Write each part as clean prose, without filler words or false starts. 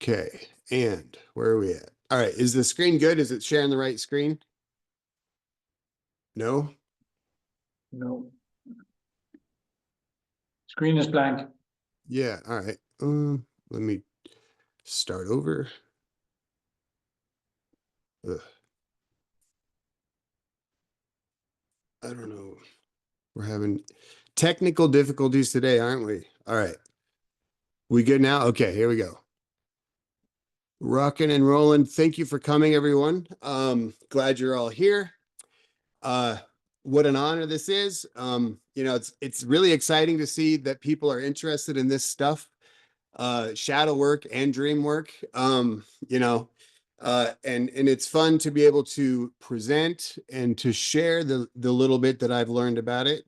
Okay, and where are we at? All right, is the screen good? Is it sharing the right screen? No? No. Screen is blank. Yeah, all right. Let me start over. Ugh. I don't know. We're having technical difficulties today, aren't we? All right. We good now? Okay, here we go. Rocking and rolling. Thank you for coming, everyone. Glad you're all here. What an honor this is. It's really exciting to see that people are interested in this stuff, shadow work and dream work. And it's fun to be able to present and to share the little bit that I've learned about it.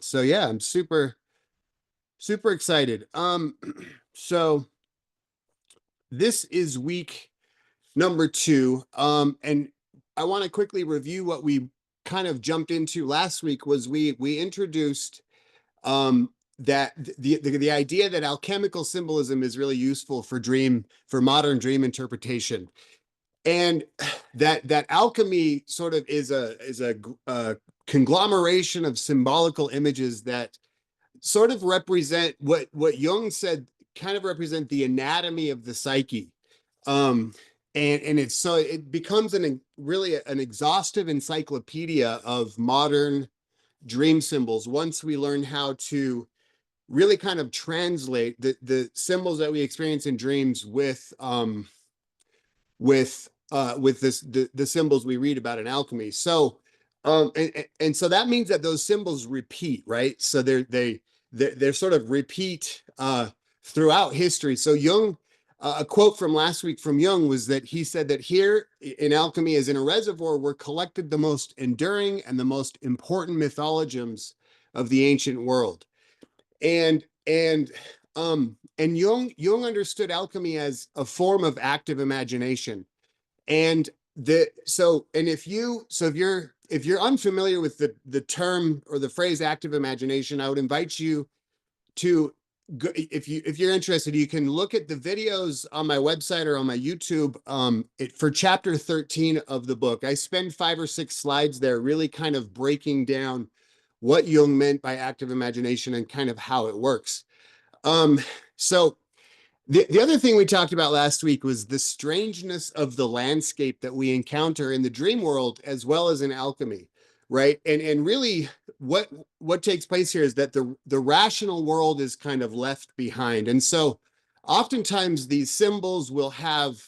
So yeah, I'm super excited. So this is week number 2. And I want to quickly review what we kind of jumped into last week. Was we introduced that the idea that alchemical symbolism is really useful for modern dream interpretation, and that alchemy sort of is a conglomeration of symbolical images that sort of represent what Jung said kind of represent the anatomy of the psyche. And it becomes really an exhaustive encyclopedia of modern dream symbols once we learn how to really kind of translate the symbols that we experience in dreams with the symbols we read about in alchemy. So and so that means that those symbols repeat, right? So they're sort of repeat throughout history. So Jung, a quote from last week from Jung was that he said that here in alchemy, as in a reservoir, were collected the most enduring and the most important mythologisms of the ancient world. And Jung understood alchemy as a form of active imagination. And if you're unfamiliar with the term or the phrase active imagination, I would invite you to go, if you're interested, you can look at the videos on my website or on my YouTube for chapter 13 of the book. I spend 5 or 6 slides there really kind of breaking down what Jung meant by active imagination and kind of how it works. So the other thing we talked about last week was the strangeness of the landscape that we encounter in the dream world as well as in alchemy, right? And really what takes place here is that the rational world is kind of left behind. And so oftentimes these symbols will have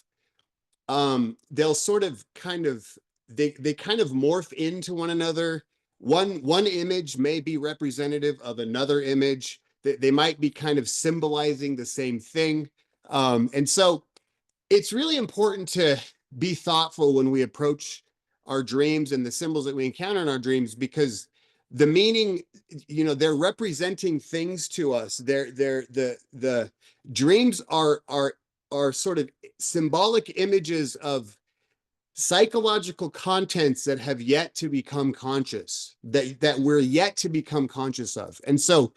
they'll sort of kind of they kind of morph into one another. One image may be representative of another image. They might be kind of symbolizing the same thing. And so it's really important to be thoughtful when we approach our dreams and the symbols that we encounter in our dreams, because the meaning, they're representing things to us. The dreams are sort of symbolic images of psychological contents that have yet to become conscious, that we're yet to become conscious of. And so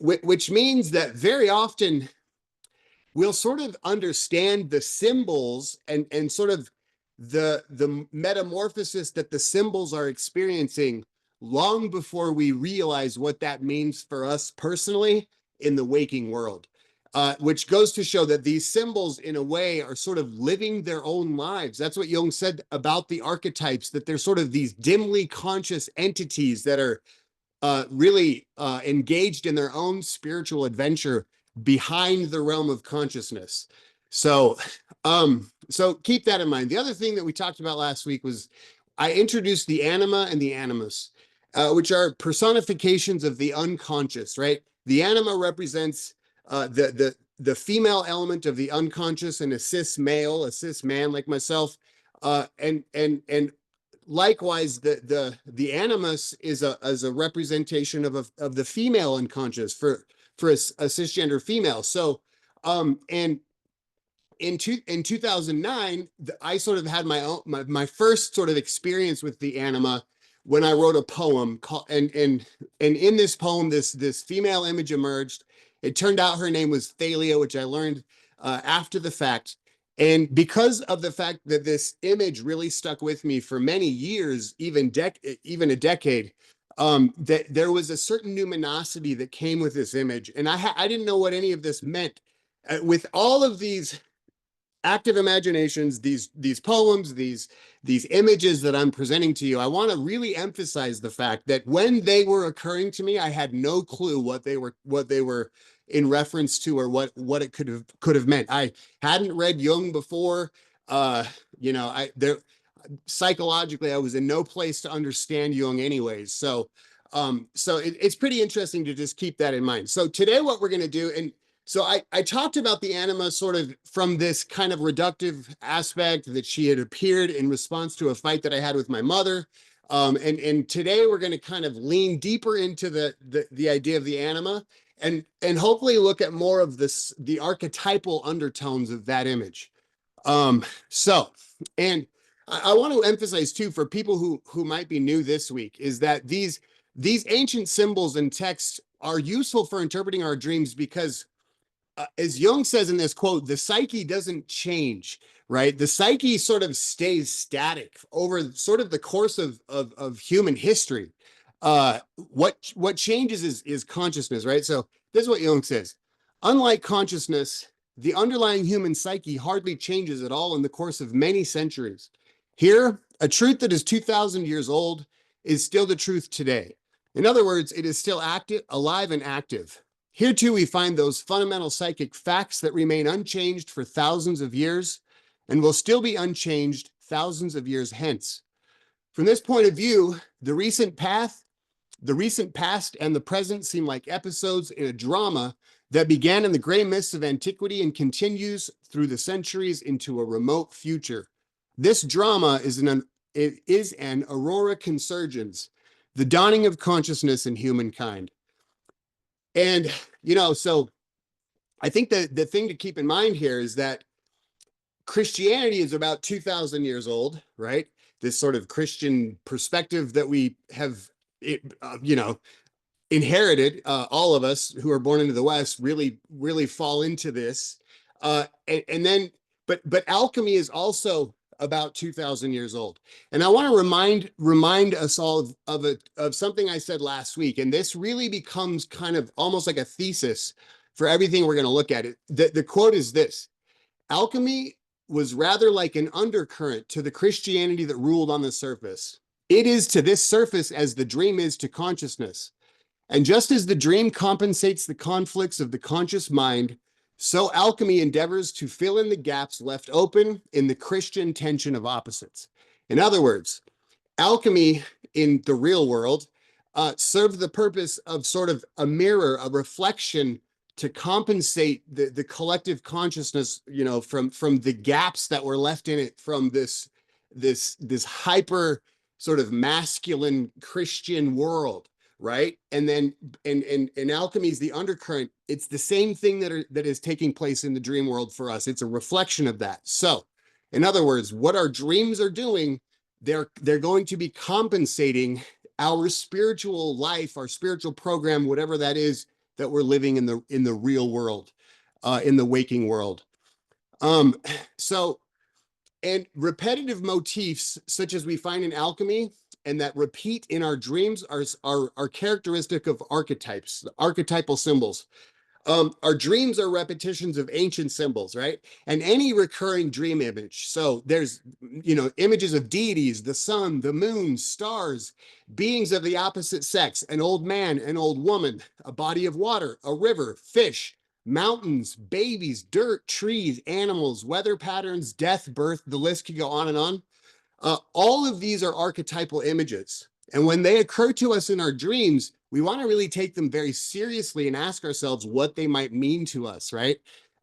which means that very often we'll sort of understand the symbols and sort of the metamorphosis that the symbols are experiencing long before we realize what that means for us personally in the waking world. Which goes to show that these symbols, in a way, are sort of living their own lives. That's what Jung said about the archetypes, that they're sort of these dimly conscious entities that are really engaged in their own spiritual adventure behind the realm of consciousness. So keep that in mind. The other thing that we talked about last week was I introduced the anima and the animus, which are personifications of the unconscious, right? The anima represents the female element of the unconscious, and a cis man like myself, and likewise the animus is a representation of the female unconscious for a cisgender female. So and in 2009, I sort of had my first sort of experience with the anima when I wrote a poem called, and in this poem, this female image emerged. It turned out her name was Thalia, which I learned after the fact. And because of the fact that this image really stuck with me for many years, even a decade, that there was a certain numinosity that came with this image. And I didn't know what any of this meant. With all of these active imaginations, these poems, these images that I'm presenting to you, I want to really emphasize the fact that when they were occurring to me, I had no clue what they were in reference to, or what it could have meant. I hadn't read Jung before. You know, psychologically, I was in no place to understand Jung anyways. So it's pretty interesting to just keep that in mind. So today what we're going to do, and so I talked about the anima sort of from this kind of reductive aspect that she had appeared in response to a fight that I had with my mother. And today we're going to kind of lean deeper into the idea of the anima, and hopefully look at more of the archetypal undertones of that image. So, and I want to emphasize too, for people who might be new this week, is that these ancient symbols and texts are useful for interpreting our dreams because, as Jung says in this quote, the psyche doesn't change, right? The psyche sort of stays static over sort of the course of human history. What changes is consciousness, right? So this is what Jung says. Unlike consciousness, the underlying human psyche hardly changes at all in the course of many centuries. Here, a truth that is 2,000 years old is still the truth today. In other words, it is still active, alive and active. Here too, we find those fundamental psychic facts that remain unchanged for thousands of years and will still be unchanged thousands of years hence. From this point of view, the recent past and the present seem like episodes in a drama that began in the gray mists of antiquity and continues through the centuries into a remote future. This drama is an aurora consurgens, the dawning of consciousness in humankind. And, you know, so I think that the thing to keep in mind here is that Christianity is about 2,000 years old, right? This sort of Christian perspective that we have, you know, inherited. All of us who are born into the West really fall into this. And then, but alchemy is also about 2,000 years old. And I want to remind us all of something I said last week. And this really becomes kind of almost like a thesis for everything we're going to look at. The quote is this: alchemy was rather like an undercurrent to the Christianity that ruled on the surface. It is to this surface as the dream is to consciousness. And just as the dream compensates the conflicts of the conscious mind, so alchemy endeavors to fill in the gaps left open in the Christian tension of opposites. In other words, alchemy in the real world served the purpose of sort of a mirror, a reflection to compensate the collective consciousness, you know, from the gaps that were left in it from this hyper sort of masculine Christian world. Right. And then and alchemy is the undercurrent. It's the same thing that is taking place in the dream world for us. It's a reflection of that. So in other words, what our dreams are doing, they're going to be compensating our spiritual life, our spiritual program, whatever that is that we're living in the real world, in the waking world. So, and repetitive motifs such as we find in alchemy and that repeat in our dreams are characteristic of archetypes, archetypal symbols. Our dreams are repetitions of ancient symbols, right? And any recurring dream image. So there's, you know, images of deities, the sun, the moon, stars, beings of the opposite sex, an old man, an old woman, a body of water, a river, fish, mountains, babies, dirt, trees, animals, weather patterns, death, birth, the list could go on and on. All of these are archetypal images. And when they occur to us in our dreams, we want to really take them very seriously and ask ourselves what they might mean to us, right?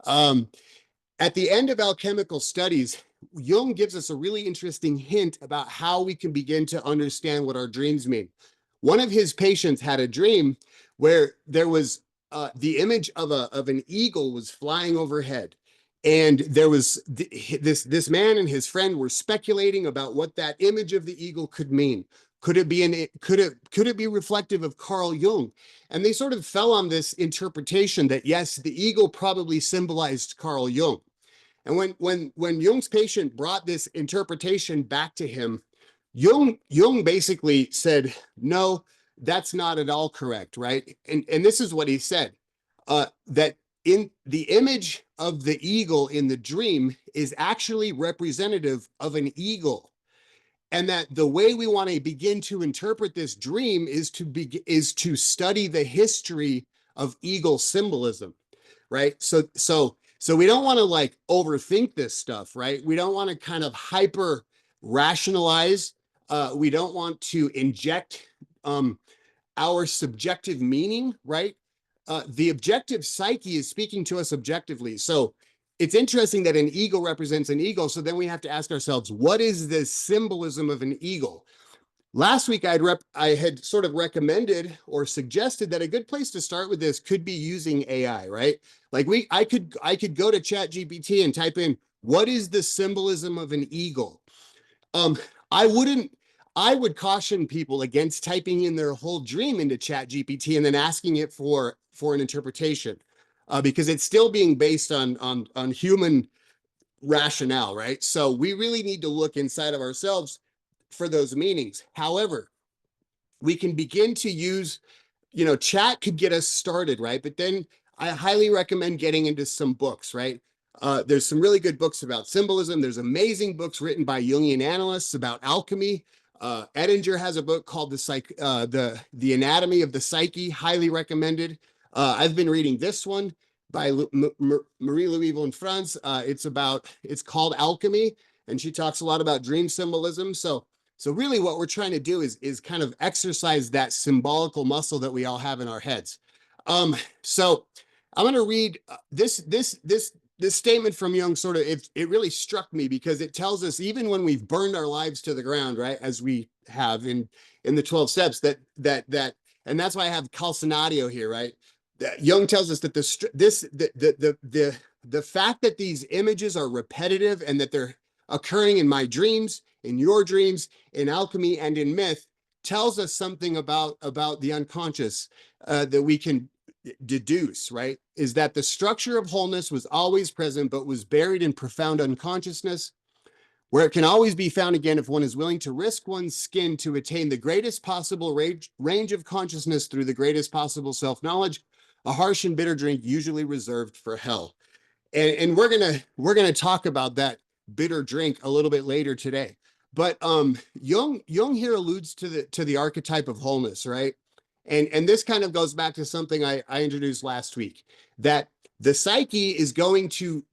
At the end of alchemical studies, Jung gives us a really interesting hint about how we can begin to understand what our dreams mean. One of his patients had a dream where there was the image of an eagle was flying overhead. And there was this man and his friend were speculating about what that image of the eagle could mean. Could it be could it be reflective of Carl Jung? And they sort of fell on this interpretation that yes, the eagle probably symbolized Carl Jung. And when Jung's patient brought this interpretation back to him, Jung basically said, no, that's not at all correct, right? And this is what he said, that in the image of the eagle in the dream is actually representative of an eagle. And that the way we want to begin to interpret this dream is to study the history of eagle symbolism, right? So we don't want to like overthink this stuff, right? We don't want to kind of hyper rationalize. We don't want to inject our subjective meaning, right? The objective psyche is speaking to us objectively. So it's interesting that an eagle represents an eagle. So then we have to ask ourselves, what is the symbolism of an eagle? Last week, I had sort of recommended or suggested that a good place to start with this could be using AI, right? Like I could go to ChatGPT and type in, what is the symbolism of an eagle? I wouldn't, I would caution people against typing in their whole dream into ChatGPT and then asking it for an interpretation, because it's still being based on human rationale, right? So we really need to look inside of ourselves for those meanings. However, we can begin to use, chat could get us started, right? But then I highly recommend getting into some books, right? There's some really good books about symbolism. There's amazing books written by Jungian analysts about alchemy. Edinger has a book called the Anatomy of the Psyche, highly recommended. I've been reading this one by Marie-Louise von Franz. It's called Alchemy, and she talks a lot about dream symbolism. So really what we're trying to do is kind of exercise that symbolical muscle that we all have in our heads. So I'm going to read this statement from Jung. Sort of, it really struck me because it tells us, even when we've burned our lives to the ground, right, as we have in the 12 steps, and that's why I have calcinatio here, right? That Jung tells us that the fact that these images are repetitive and that they're occurring in my dreams, in your dreams, in alchemy, and in myth tells us something about the unconscious that we can deduce, right? Is that the structure of wholeness was always present, but was buried in profound unconsciousness, where it can always be found again if one is willing to risk one's skin to attain the greatest possible range of consciousness through the greatest possible self-knowledge, a harsh and bitter drink usually reserved for hell. And we're gonna talk about that bitter drink a little bit later today. But Jung here alludes to the archetype of wholeness, right? And this kind of goes back to something I introduced last week, that the psyche is going to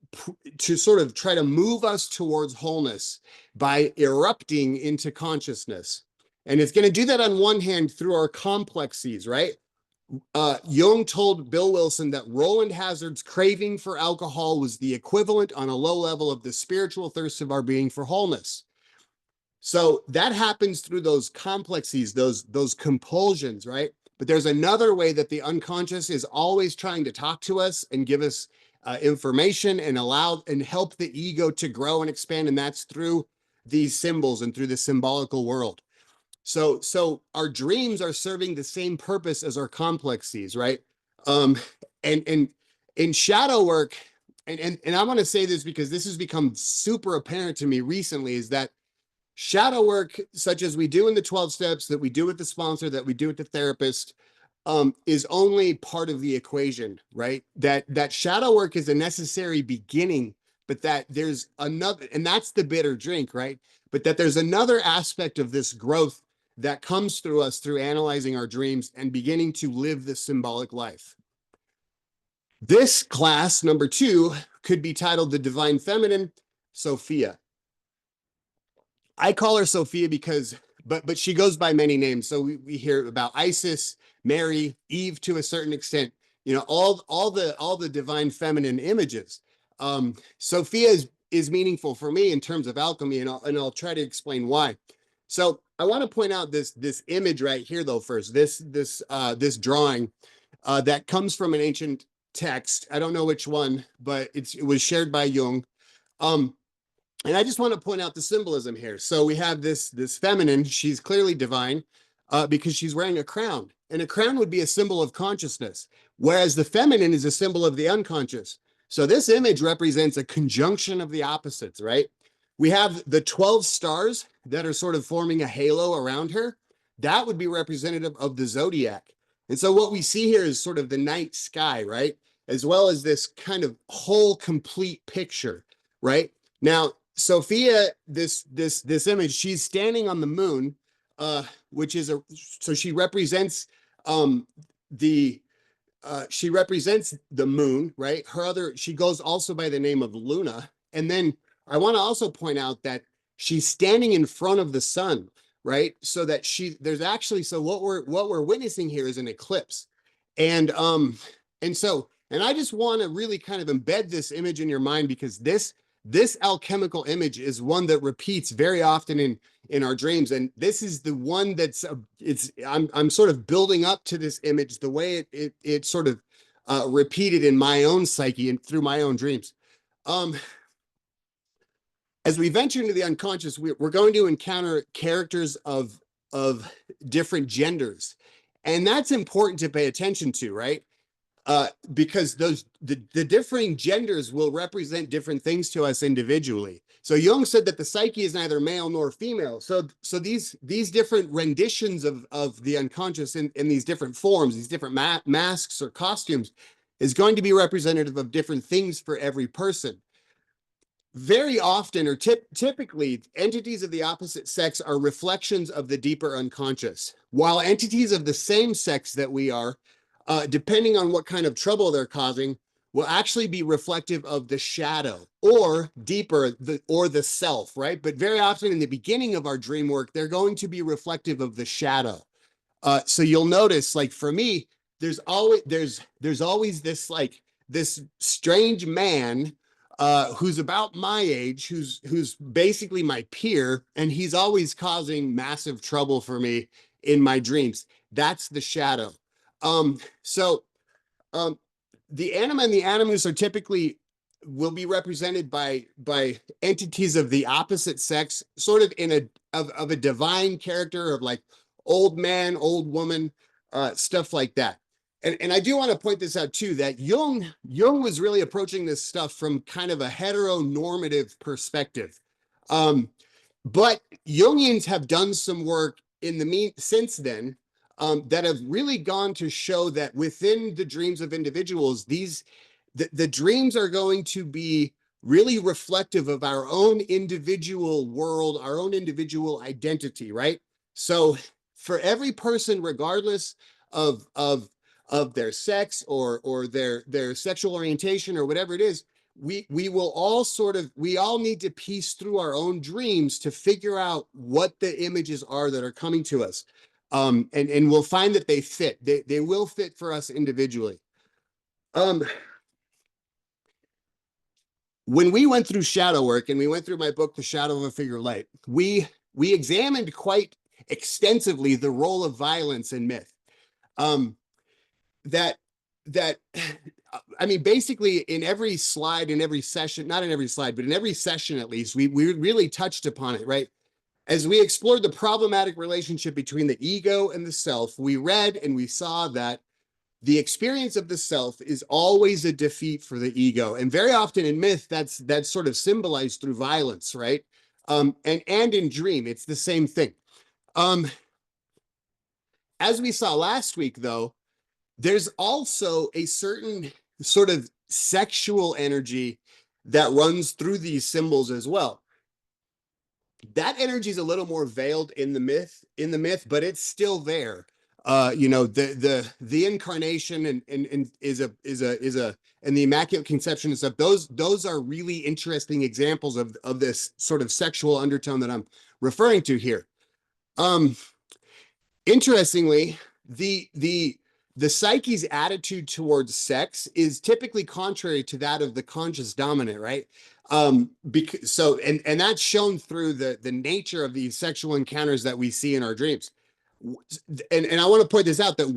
sort of try to move us towards wholeness by erupting into consciousness. And it's going to do that on one hand through our complexes, right? Jung told Bill Wilson that Roland Hazard's craving for alcohol was the equivalent on a low level of the spiritual thirst of our being for wholeness. So that happens through those complexes, those compulsions, right? But there's another way that the unconscious is always trying to talk to us and give us information and help the ego to grow and expand, and that's through these symbols and through the symbolical world. So our dreams are serving the same purpose as our complexes, right? And in shadow work, and I want to say this because this has become super apparent to me recently, is that shadow work, such as we do in the 12 steps, that we do with the sponsor, that we do with the therapist, is only part of the equation, right? That shadow work is a necessary beginning, but that there's another, and that's the bitter drink, right? But that there's another aspect of this growth that comes through us through analyzing our dreams and beginning to live the symbolic life. This class, number 2, could be titled The Divine Feminine, Sophia. I call her Sophia because, but she goes by many names. So we hear about Isis, Mary, Eve to a certain extent, all the divine feminine images. Sophia is meaningful for me in terms of alchemy, and I'll try to explain why. So I want to point out this image right here, though. First, this drawing that comes from an ancient text. I don't know which one, but it was shared by Jung. And I just want to point out the symbolism here. So we have this feminine, she's clearly divine because she's wearing a crown. And a crown would be a symbol of consciousness, whereas the feminine is a symbol of the unconscious. So this image represents a conjunction of the opposites, right? We have the 12 stars that are sort of forming a halo around her. That would be representative of the zodiac. And so what we see here is sort of the night sky, right? As well as this kind of whole complete picture, right? Now, Sophia, this image, she's standing on the moon, which is so she represents the she represents the moon, right? She goes also by the name of Luna. And then I want to also point out that she's standing in front of the sun, right? So that there's actually, so what we're witnessing here is an eclipse. And and I just want to really kind of embed this image in your mind, because this alchemical image is one that repeats very often in our dreams. And this is the one that's I'm sort of building up to this image the way it sort of repeated in my own psyche and through my own dreams. As we venture into the unconscious, we're going to encounter characters of different genders, and that's important to pay attention to, right? Because the differing genders will represent different things to us individually. So Jung said that the psyche is neither male nor female. So these different renditions of the unconscious in these different forms, these different masks or costumes, is going to be representative of different things for every person. Very often, or typically, entities of the opposite sex are reflections of the deeper unconscious, while entities of the same sex that we are, depending on what kind of trouble they're causing, will actually be reflective of the shadow, or deeper, or the self, right? But very often in the beginning of our dream work, they're going to be reflective of the shadow. So you'll notice, like for me, there's always this like this strange man who's about my age, who's basically my peer, and he's always causing massive trouble for me in my dreams. That's the shadow. So the anima and the animus are typically will be represented by entities of the opposite sex, sort of in of a divine character of like old man, old woman, stuff like that. And I do want to point this out too, that Jung was really approaching this stuff from kind of a heteronormative perspective. But Jungians have done some work in the since then that have really gone to show that within the dreams of individuals, the dreams are going to be really reflective of our own individual world, our own individual identity, right? So for every person, regardless of their sex or their sexual orientation or whatever it is, we will all we all need to piece through our own dreams to figure out what the images are that are coming to us. And we'll find that they fit. They will fit for us individually. When we went through shadow work and we went through my book, The Shadow of a Figure of Light, we examined quite extensively the role of violence in myth. That I mean, basically in every slide, in every session, not in every slide, but in every session at least, we really touched upon it, right? As we explored the problematic relationship between the ego and the self, we read and we saw that the experience of the self is always a defeat for the ego. And very often in myth, that's sort of symbolized through violence, right? And in dream, it's the same thing. As we saw last week, though, there's also a certain sort of sexual energy that runs through these symbols as well. That energy is a little more veiled in the myth, but it's still there. You know, the incarnation and is a and the Immaculate Conception and stuff. Those are really interesting examples of this sort of sexual undertone that I'm referring to here. Interestingly, the psyche's attitude towards sex is typically contrary to that of the conscious dominant, right? Because and that's shown through the nature of these sexual encounters that we see in our dreams. And I want to point this out, that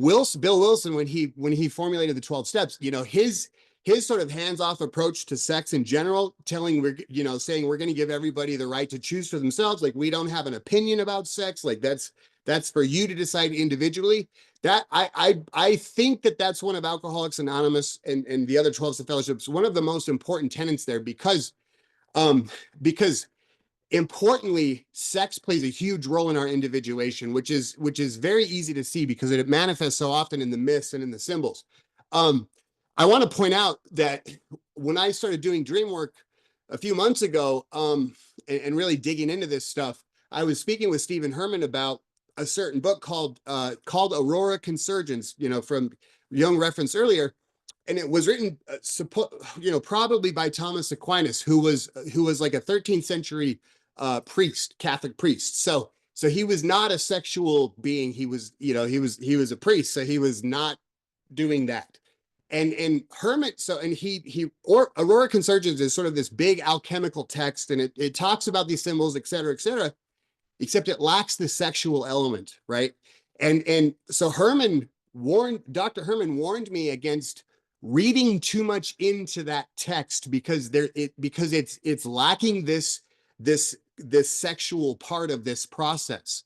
Bill Wilson, when he formulated the 12 steps, you know, his his sort of hands-off approach to sex in general, saying we're going to give everybody the right to choose for themselves. Like, we don't have an opinion about sex. Like, that's for you to decide individually. That I think that's one of Alcoholics Anonymous and the other 12 step fellowships, one of the most important tenets there, because importantly, sex plays a huge role in our individuation, which is very easy to see because it manifests so often in the myths and in the symbols. I want to point out that when I started doing Dreamwork a few months ago, and really digging into this stuff, I was speaking with Stephen Herman about a certain book called Aurora Consurgence, from Jung referenced earlier. And it was written, probably by Thomas Aquinas, who was like a 13th century priest, Catholic priest. So he was not a sexual being. He was a priest. So he was not doing that. And Hermit, Aurora Consurgence is sort of this big alchemical text, and it talks about these symbols, et cetera, except it lacks the sexual element, right? And so Dr. Herman warned me against reading too much into that text because it's lacking this sexual part of this process.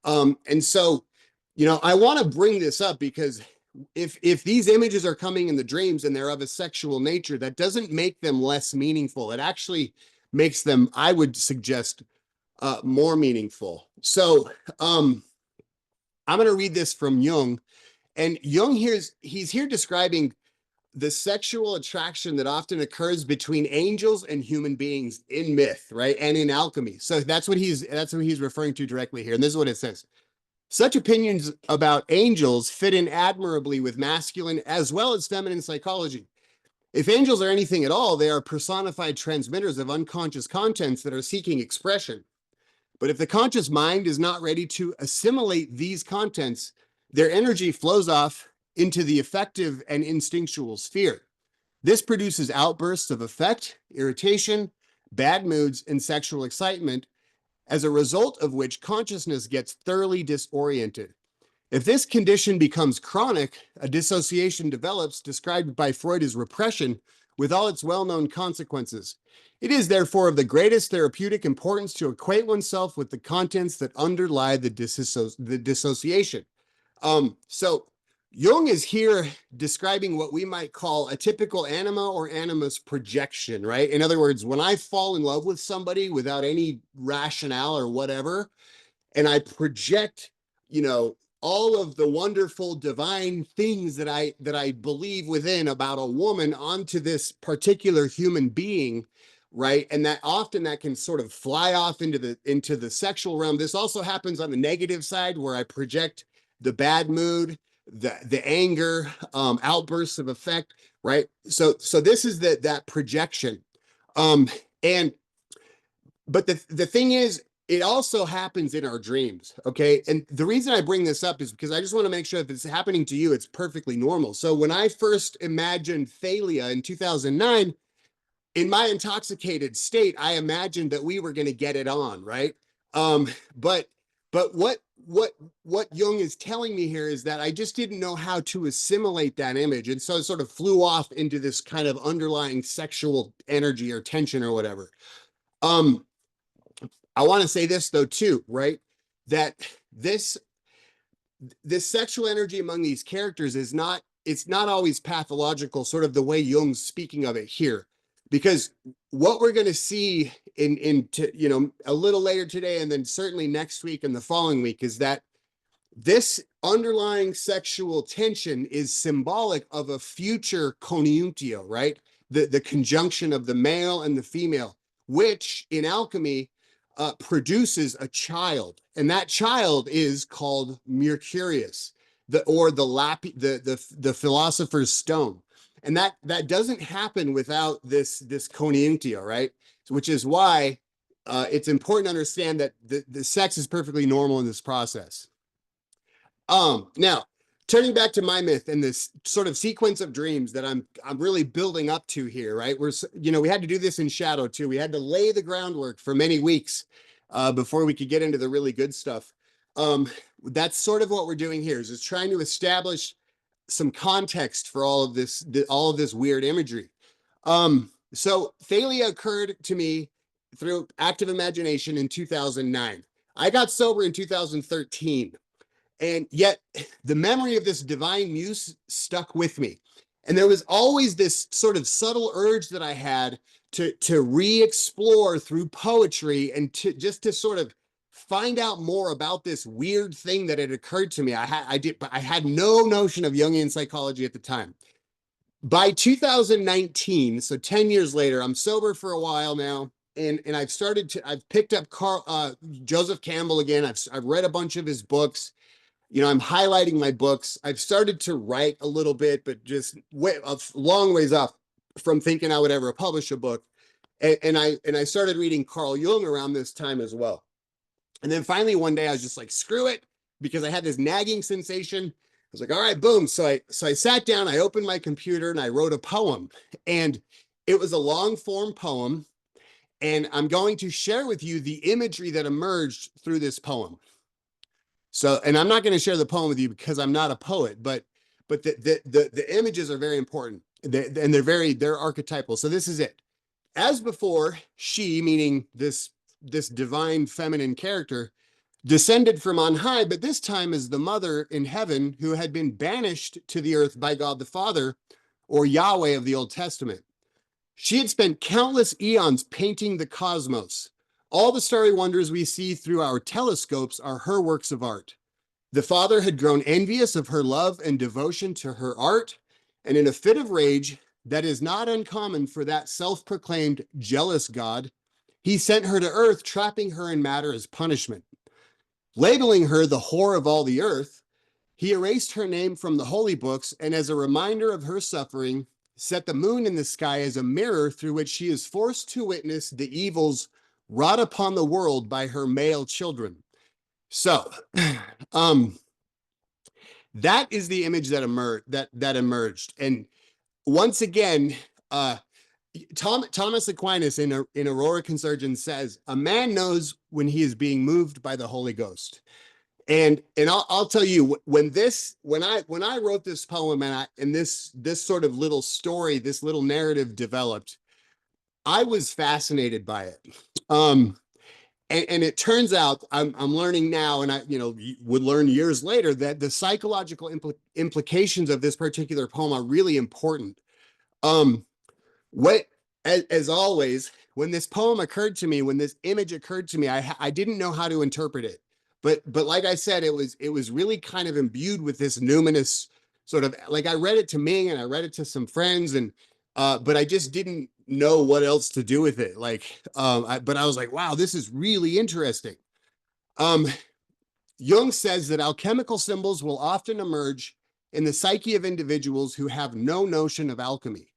And so, I want to bring this up because if these images are coming in the dreams and they're of a sexual nature, that doesn't make them less meaningful. It actually makes them, I would suggest, more meaningful. So I'm going to read this from Jung, and Jung he's here describing the sexual attraction that often occurs between angels and human beings in myth, right? And in alchemy. So that's what he's referring to directly here. And this is what it says. Such opinions about angels fit in admirably with masculine as well as feminine psychology. If angels are anything at all, they are personified transmitters of unconscious contents that are seeking expression. But if the conscious mind is not ready to assimilate these contents, their energy flows off into the affective and instinctual sphere. This produces outbursts of affect, irritation, bad moods, and sexual excitement, as a result of which consciousness gets thoroughly disoriented. If this condition becomes chronic, a dissociation develops, described by Freud as repression, with all its well-known consequences. It is therefore of the greatest therapeutic importance to acquaint oneself with the contents that underlie the dissociation. So Jung is here describing what we might call a typical anima or animus projection, right? In other words, when I fall in love with somebody without any rationale or whatever, and I project, all of the wonderful divine things that I believe within about a woman onto this particular human being, right? And that often that can sort of fly off into the sexual realm. This also happens on the negative side, where I project the bad mood, the anger, outbursts of affect, right? So this is that projection. But the thing is, it also happens in our dreams, okay? And the reason I bring this up is because I just want to make sure if it's happening to you, it's perfectly normal. So when I first imagined Thalia in 2009, in my intoxicated state, I imagined that we were going to get it on, right? But what Jung is telling me here is that I just didn't know how to assimilate that image, and so it sort of flew off into this kind of underlying sexual energy or tension or whatever. I want to say this though too, right? That this sexual energy among these characters it's not always pathological, sort of the way Jung's speaking of it here. Because what we're going to see in a little later today, and then certainly next week and the following week, is that this underlying sexual tension is symbolic of a future conjunctio, right? The conjunction of the male and the female, which in alchemy produces a child, and that child is called Mercurius, the philosopher's stone. And that doesn't happen without this conjunctio, right? Which is why it's important to understand that the sex is perfectly normal in this process. Now, turning back to my myth and this sort of sequence of dreams that I'm really building up to here, right? We had to do this in shadow too. We had to lay the groundwork for many weeks before we could get into the really good stuff. That's sort of what we're doing here, is trying to establish some context for all of this weird imagery. So Thalia occurred to me through active imagination in 2009. I got sober in 2013, and yet the memory of this divine muse stuck with me. And there was always this sort of subtle urge that I had to re-explore through poetry and to sort of find out more about this weird thing that had occurred to me. But I had no notion of Jungian psychology at the time. By 2019, so 10 years later, I'm sober for a while now. And I've picked up Joseph Campbell again. I've read a bunch of his books. I'm highlighting my books. I've started to write a little bit, but just a long ways off from thinking I would ever publish a book. And I started reading Carl Jung around this time as well. And then finally one day I was just like, screw it, because I had this nagging sensation. I was like, all right, boom. So I sat down, I opened my computer, and I wrote a poem. And it was a long form poem. And I'm going to share with you the imagery that emerged through this poem. So, and I'm not going to share the poem with you because I'm not a poet, but the images are very important, and they're archetypal. So this is it. As before, she, meaning this divine feminine character, descended from on high, but this time as the mother in heaven who had been banished to the earth by God the Father, or Yahweh of the Old Testament. She had spent countless eons painting the cosmos. All the starry wonders we see through our telescopes are her works of art. The Father had grown envious of her love and devotion to her art, and in a fit of rage that is not uncommon for that self-proclaimed jealous God, he sent her to earth, trapping her in matter as punishment. Labeling her the whore of all the earth, he erased her name from the holy books, and as a reminder of her suffering, set the moon in the sky as a mirror through which she is forced to witness the evils wrought upon the world by her male children. So, that is the image that emerged. And once again, Thomas Aquinas in Aurora Consurgens says, a man knows when he is being moved by the Holy Ghost. And I'll tell you, when I wrote this poem and this sort of little story, this little narrative developed, I was fascinated by it. And it turns out I'm learning now, and I would learn years later, that the psychological implications of this particular poem are really important. What as always, when this poem occurred to me, when this image occurred to me, I didn't know how to interpret it. But like I said, it was really kind of imbued with this numinous sort of, like, I read it to Ming and I read it to some friends, and but I just didn't know what else to do with it. But I was like, wow, this is really interesting. Jung says that alchemical symbols will often emerge in the psyche of individuals who have no notion of alchemy.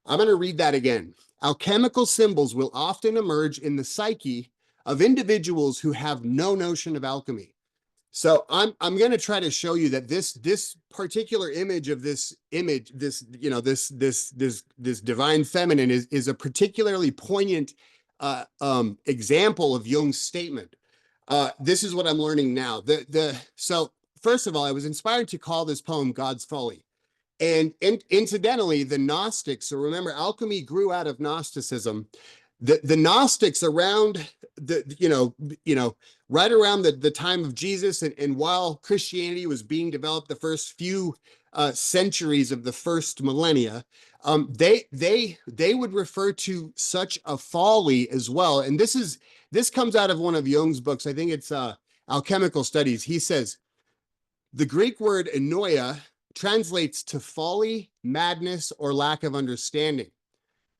I'm going to read that again. Alchemical symbols will often emerge in the psyche of individuals who have no notion of alchemy. So I'm going to try to show you that this particular image of this divine feminine is a particularly poignant example of Jung's statement. This is what I'm learning now. So first of all, I was inspired to call this poem God's Folly. And incidentally, the Gnostics, so remember, alchemy grew out of Gnosticism. The Gnostics around right around the time of Jesus, and while Christianity was being developed, the first few centuries of the first millennia, they would refer to such a folly as well. And this comes out of one of Jung's books. I think it's Alchemical Studies. He says, the Greek word enoia translates to folly, madness, or lack of understanding.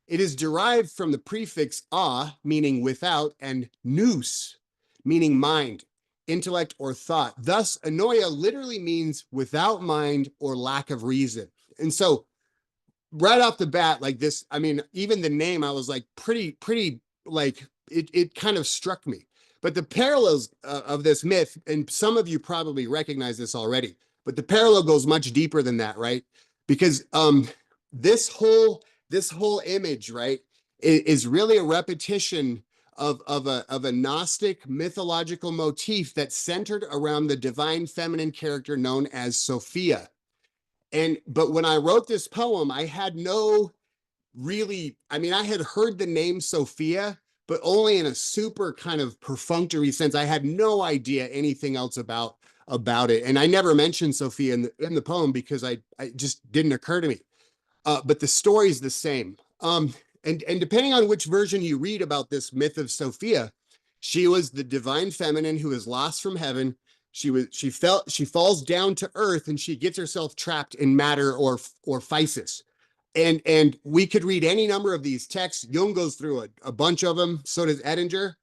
It is derived from the prefix a, meaning without, and nous, meaning mind, intellect, or thought. Thus, enoia literally means without mind or lack of reason. And so right off the bat, like this, I mean, even the name, I was like pretty, like it kind of struck me. But the parallels of this myth, and some of you probably recognize this already, but the parallel goes much deeper than that, right? Because this whole image, right, is really a repetition of a Gnostic mythological motif that's centered around the divine feminine character known as Sophia. But when I wrote this poem, I had no really, I mean, I had heard the name Sophia, but only in a super kind of perfunctory sense. I had no idea anything else about it. And I never mentioned Sophia in the poem because I just didn't occur to me. But the story's the same. And depending on which version you read about this myth of Sophia, she was the divine feminine who was lost from heaven. She falls down to earth and she gets herself trapped in matter or physis. And we could read any number of these texts. Jung goes through a bunch of them. So does Ettinger.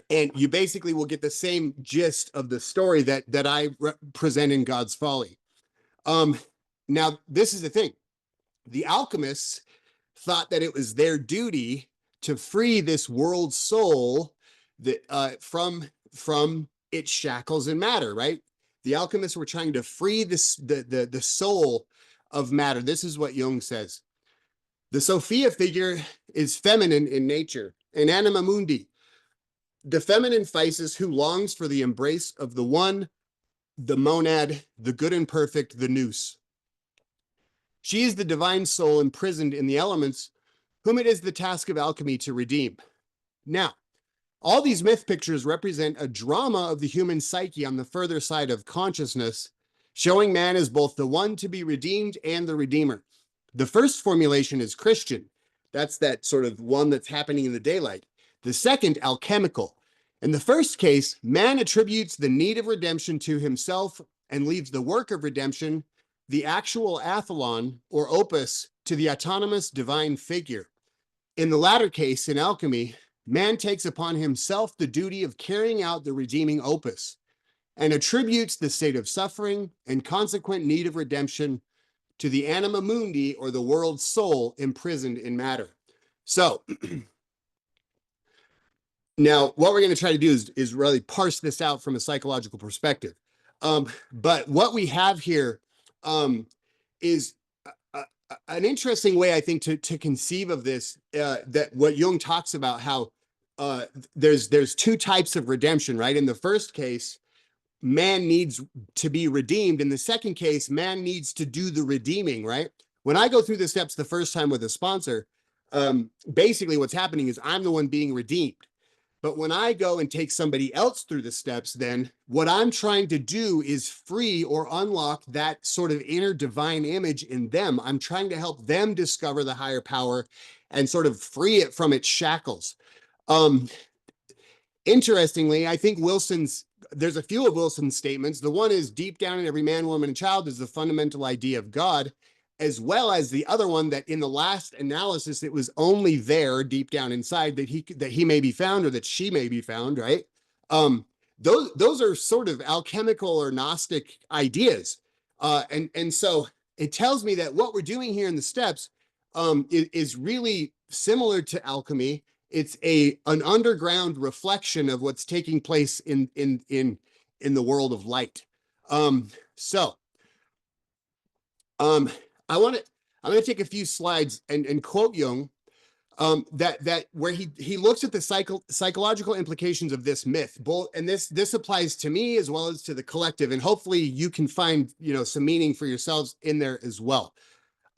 And you basically will get the same gist of the story that I present in God's Folly. Now, this is the thing. The alchemists thought that it was their duty to free this world soul that from its shackles and matter, right? The alchemists were trying to free the soul of matter. This is what Jung says. The Sophia figure is feminine in nature, an anima mundi, the feminine physis who longs for the embrace of the one, the monad, the good and perfect, the nous. She is the divine soul imprisoned in the elements, whom it is the task of alchemy to redeem. Now, all these myth pictures represent a drama of the human psyche on the further side of consciousness, showing man as both the one to be redeemed and the redeemer. The first formulation is Christian. That's that sort of one that's happening in the daylight. The second, alchemical. In the first case, man attributes the need of redemption to himself and leaves the work of redemption, the actual athlon or opus, to the autonomous divine figure. In the latter case, in alchemy, man takes upon himself the duty of carrying out the redeeming opus and attributes the state of suffering and consequent need of redemption to the anima mundi, or the world's soul imprisoned in matter. So now what we're going to try to do is really parse this out from a psychological perspective. But what we have here is an interesting way, I think, to conceive of this, that what Jung talks about, how there's two types of redemption, right? In the first case, man needs to be redeemed. In the second case, man needs to do the redeeming, right? When I go through the steps the first time with a sponsor, basically what's happening is I'm the one being redeemed. But when I go and take somebody else through the steps, then what I'm trying to do is free or unlock that sort of inner divine image in them. I'm trying to help them discover the higher power and sort of free it from its shackles. Interestingly, I think there's a few of Wilson's statements. The one is deep down in every man, woman, and child is the fundamental idea of God, as well as the other one that in the last analysis, it was only there deep down inside that he may be found, or that she may be found, right? Those are sort of alchemical or Gnostic ideas. And so it tells me that what we're doing here in the steps is really similar to alchemy. It's an underground reflection of what's taking place in the world of light. I'm going to take a few slides and quote Jung, that where he looks at the psychological implications of this myth, both, and this applies to me as well as to the collective, and hopefully you can find some meaning for yourselves in there as well.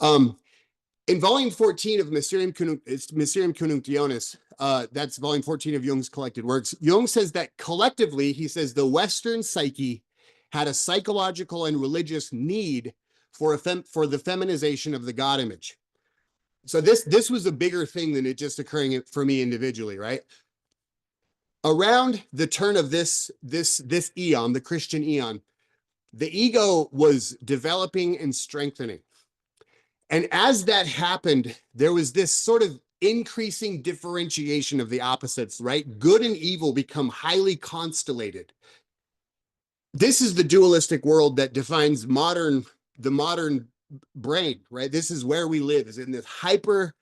In volume 14 of Mysterium Connjunctionis, that's volume 14 of Jung's collected works, Jung says that collectively, he says, the Western psyche had a psychological and religious need for the feminization of the God image. So this was a bigger thing than it just occurring for me individually, right? Around the turn of this eon, the Christian eon, the ego was developing and strengthening. And as that happened, there was this sort of increasing differentiation of the opposites, right? Good and evil become highly constellated. This is the dualistic world that defines the modern brain, right? This is where we live, is in this hyper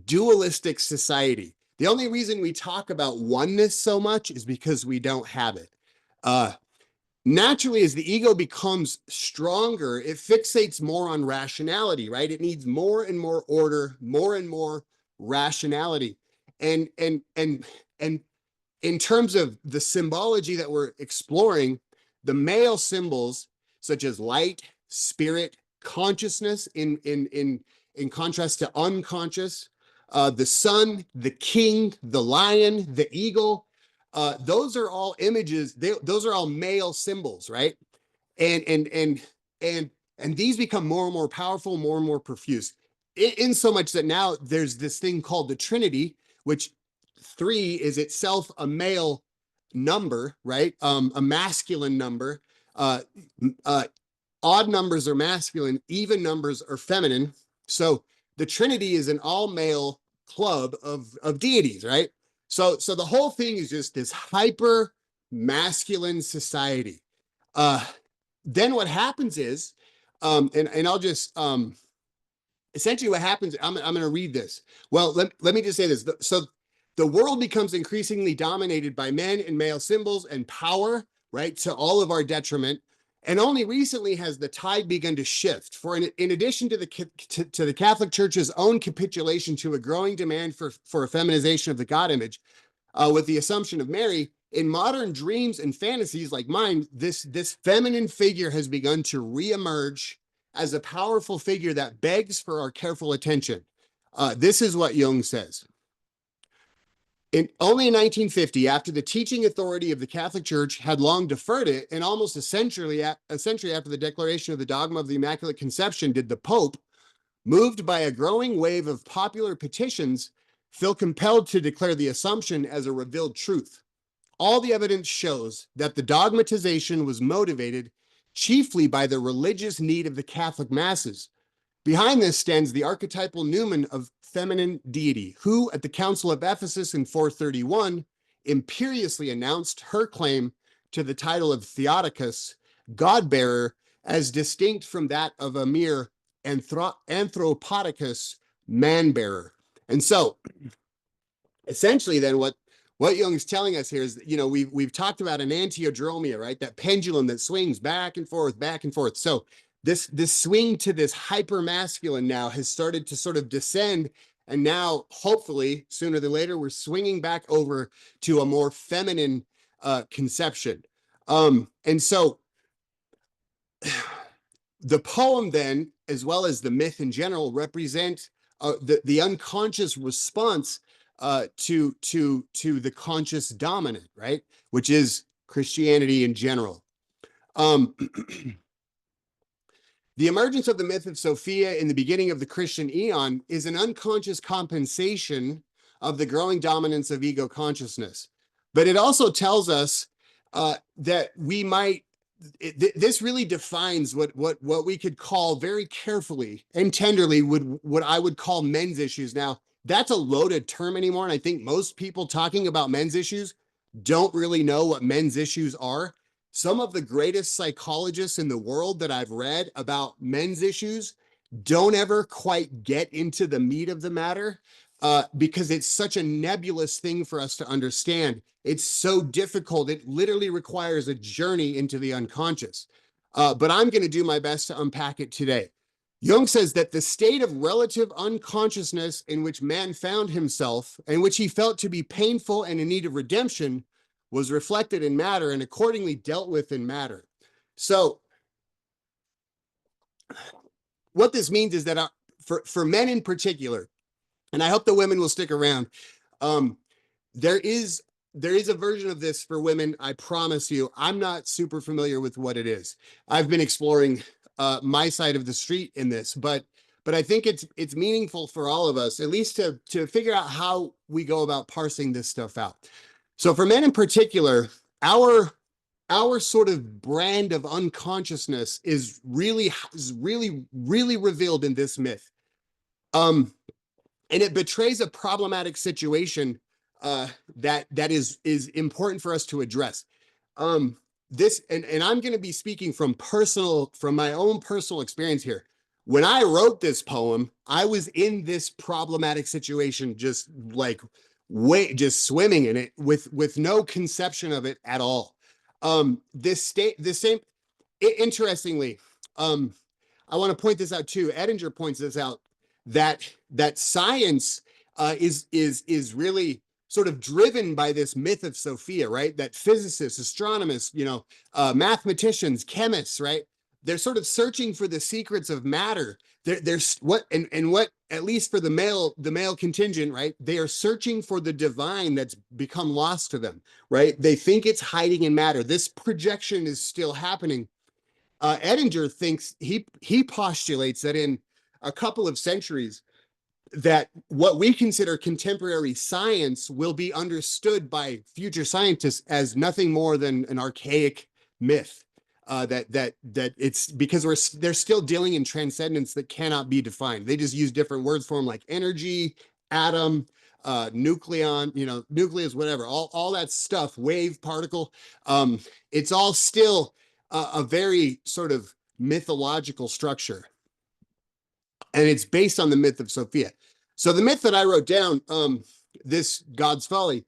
dualistic society. The only reason we talk about oneness so much is because we don't have it. Naturally, as the ego becomes stronger, it fixates more on rationality, right? It needs more and more order, more and more rationality. And in terms of the symbology that we're exploring, the male symbols, such as light, spirit, consciousness in contrast to unconscious. The sun, the king, the lion, the eagle. Those are all images. Those are all male symbols, right? And and and these become more and more powerful, more and more profuse. In so much that now there's this thing called the Trinity, which three is itself a male number, right? A masculine number. Uh, uh, Odd numbers are masculine, even numbers are feminine. So the Trinity is an all male club of deities, right? So the whole thing is just this hyper masculine society. Uh, then what happens is, and I'll just essentially what happens, I'm going to read this. Well, let me just say this. So the world becomes increasingly dominated by men and male symbols and power, right, to all of our detriment. And only recently has the tide begun to shift. For in addition to the Catholic Church's own capitulation to a growing demand for a feminization of the God image, with the Assumption of Mary, in modern dreams and fantasies like mine, this feminine figure has begun to reemerge as a powerful figure that begs for our careful attention. This is what Jung says. Only in 1950, after the teaching authority of the Catholic Church had long deferred it, and almost a century after the declaration of the dogma of the Immaculate Conception, did the Pope, moved by a growing wave of popular petitions, feel compelled to declare the Assumption as a revealed truth. All the evidence shows that the dogmatization was motivated chiefly by the religious need of the Catholic masses. Behind this stands the archetypal numen of feminine deity, who at the Council of Ephesus in 431 imperiously announced her claim to the title of Theotokos, God-bearer, as distinct from that of a mere anthropodicus, man-bearer. And so, essentially, then what Jung is telling us here is that, we've talked about an antiodromia, right? That pendulum that swings back and forth, back and forth. So this swing to this hyper masculine now has started to sort of descend, and now hopefully sooner than later we're swinging back over to a more feminine conception. And so the poem then, as well as the myth in general, represent the unconscious response to the conscious dominant, right? Which is Christianity in general. The emergence of the myth of Sophia in the beginning of the Christian eon is an unconscious compensation of the growing dominance of ego consciousness. But it also tells us that we might, this really defines what we could call very carefully and tenderly what I would call men's issues. Now, that's a loaded term anymore, and I think most people talking about men's issues don't really know what men's issues are. Some of the greatest psychologists in the world that I've read about men's issues don't ever quite get into the meat of the matter because it's such a nebulous thing for us to understand. It's so difficult. It literally requires a journey into the unconscious. But I'm going to do my best to unpack it today. Jung says that the state of relative unconsciousness in which man found himself, and which he felt to be painful and in need of redemption, was reflected in matter and accordingly dealt with in matter. So what this means is that for men in particular, and I hope the women will stick around, there is a version of this for women. I promise you. I'm not super familiar with what it is. I've been exploring my side of the street in this, but I think it's meaningful for all of us, at least to figure out how we go about parsing this stuff out. So for men in particular, our sort of brand of unconsciousness is really revealed in this myth. And it betrays a problematic situation that is important for us to address. This and I'm going to be speaking from my own personal experience here. When I wrote this poem, I was in this problematic situation, just swimming in it with no conception of it at all. Interestingly, I want to point this out too. Edinger points this out, that science is really sort of driven by this myth of Sophia, right? That physicists, astronomers, mathematicians, chemists, right? they're sort of searching for the secrets of matter. There's what and what, at least for the male contingent, right? They are searching for the divine that's become lost to them, right? They think it's hiding in matter. This projection is still happening. Edinger thinks he postulates that in a couple of centuries, that what we consider contemporary science will be understood by future scientists as nothing more than an archaic myth. That it's because they're still dealing in transcendence that cannot be defined. They just use different words for them, like energy, atom, nucleon, nucleus, whatever, all that stuff, wave, particle. It's all still a very sort of mythological structure, and it's based on the myth of Sophia. So the myth that I wrote down, this God's Folly,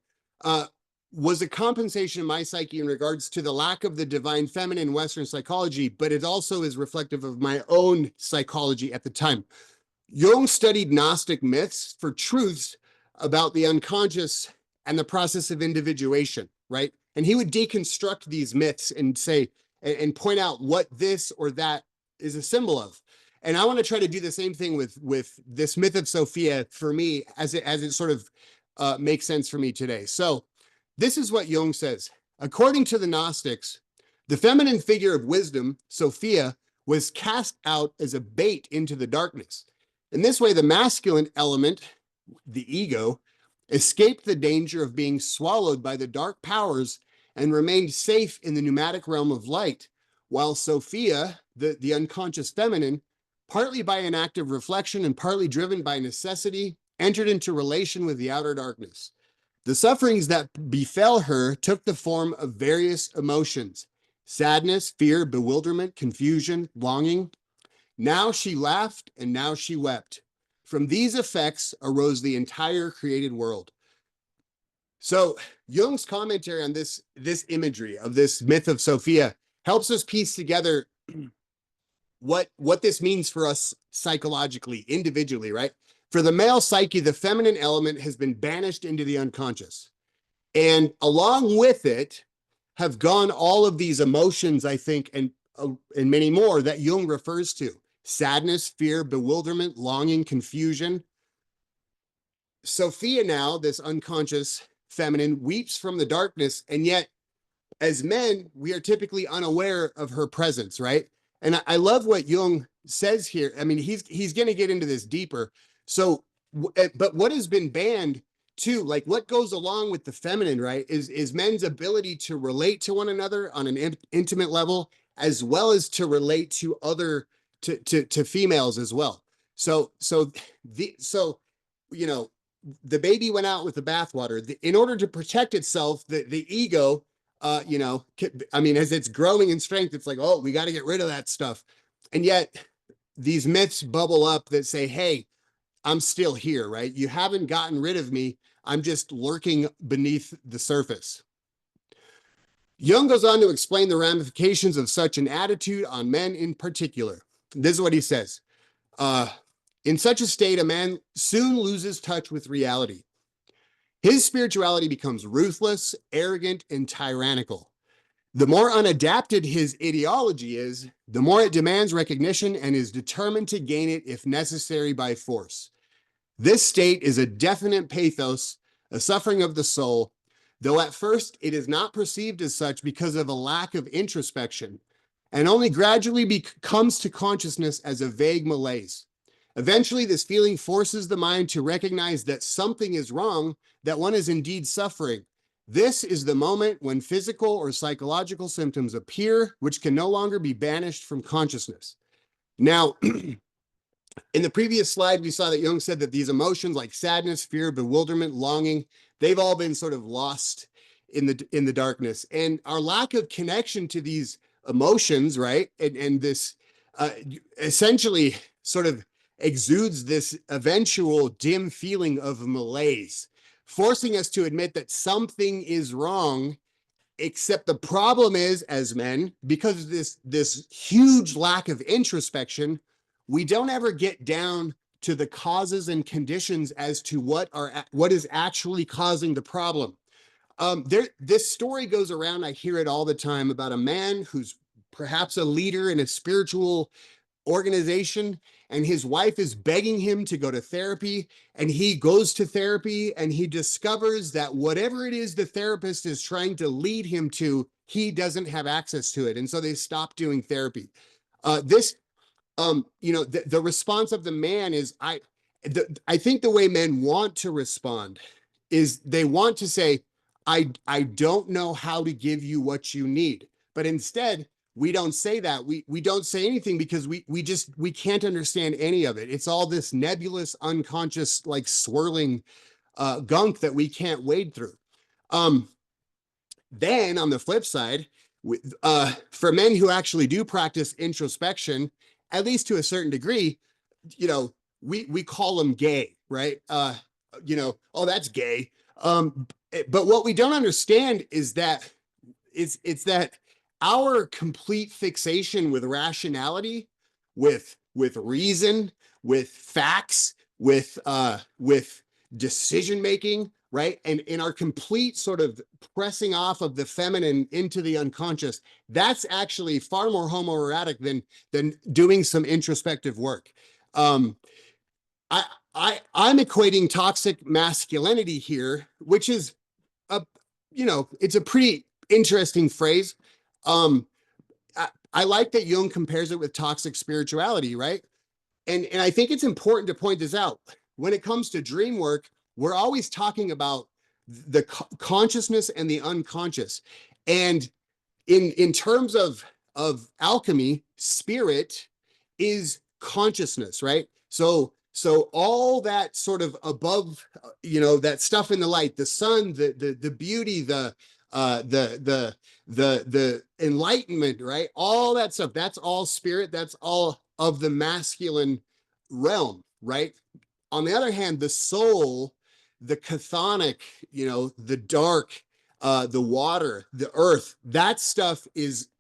was a compensation in my psyche in regards to the lack of the divine feminine in Western psychology, but it also is reflective of my own psychology at the time. Jung studied Gnostic myths for truths about the unconscious and the process of individuation, right? And he would deconstruct these myths and say, and point out what this or that is a symbol of. And I want to try to do the same thing with this myth of Sophia for me, as it sort of makes sense for me today. So this is what Jung says. According to the Gnostics, the feminine figure of wisdom, Sophia, was cast out as a bait into the darkness. In this way, the masculine element, the ego, escaped the danger of being swallowed by the dark powers and remained safe in the pneumatic realm of light, while Sophia, the unconscious feminine, partly by an act of reflection and partly driven by necessity, entered into relation with the outer darkness. The sufferings that befell her took the form of various emotions: sadness, fear, bewilderment, confusion, longing. Now she laughed and now she wept. From these effects arose the entire created world. So Jung's commentary on this imagery of this myth of Sophia helps us piece together what this means for us psychologically, individually, right? For the male psyche, the feminine element has been banished into the unconscious. And along with it have gone all of these emotions, I think, and many more that Jung refers to: sadness, fear, bewilderment, longing, confusion. Sophia now, this unconscious feminine, weeps from the darkness, and yet as men, we are typically unaware of her presence, right? And I love what Jung says here. I mean, he's going to get into this deeper. So, but what has been banned too, like what goes along with the feminine, right, is men's ability to relate to one another on an intimate level, as well as to relate to other to females as well. So the baby went out with the bathwater. In order to protect itself, the ego, I mean, as it's growing in strength, it's like, oh, we got to get rid of that stuff. And yet these myths bubble up that say, hey, I'm still here, right? You haven't gotten rid of me. I'm just lurking beneath the surface. Jung goes on to explain the ramifications of such an attitude on men in particular. This is what he says. In such a state, a man soon loses touch with reality. His spirituality becomes ruthless, arrogant, and tyrannical. The more unadapted his ideology is, the more it demands recognition and is determined to gain it if necessary by force. This state is a definite pathos, a suffering of the soul, though at first it is not perceived as such because of a lack of introspection, and only gradually comes to consciousness as a vague malaise. Eventually, this feeling forces the mind to recognize that something is wrong, that one is indeed suffering. This is the moment when physical or psychological symptoms appear, which can no longer be banished from consciousness. Now, in the previous slide, we saw that Jung said that these emotions like sadness, fear, bewilderment, longing, they've all been sort of lost in the darkness. And our lack of connection to these emotions, right, and this essentially sort of exudes this eventual dim feeling of malaise, forcing us to admit that something is wrong. Except the problem is, as men, because of this huge lack of introspection, we don't ever get down to the causes and conditions as to what is actually causing the problem. This story goes around, I hear it all the time, about a man who's perhaps a leader in a spiritual organization, and his wife is begging him to go to therapy, and he goes to therapy and he discovers that whatever it is the therapist is trying to lead him to, he doesn't have access to it, and so they stop doing therapy. This the response of the man is, I think the way men want to respond is they want to say, I don't know how to give you what you need. But instead, we don't say that. We don't say anything because we can't understand any of it. It's all this nebulous, unconscious, like swirling gunk that we can't wade through. Then on the flip side, for men who actually do practice introspection, at least to a certain degree, we call them gay, right? Oh, that's gay. But what we don't understand is that it's that our complete fixation with rationality, with reason, with facts, with decision making, right? And in our complete sort of pressing off of the feminine into the unconscious, that's actually far more homoerotic than doing some introspective work. I'm equating toxic masculinity here, which is it's a pretty interesting phrase. I like that Jung compares it with toxic spirituality, right? And I think it's important to point this out. When it comes to dream work, we're always talking about the consciousness and the unconscious. And in terms of alchemy, spirit is consciousness, right? So all that sort of above, that stuff in the light, the sun, the beauty, the enlightenment, right? All that stuff, that's all spirit, that's all of the masculine realm, right? On the other hand, the soul, the chthonic, the dark, the water, the earth, that stuff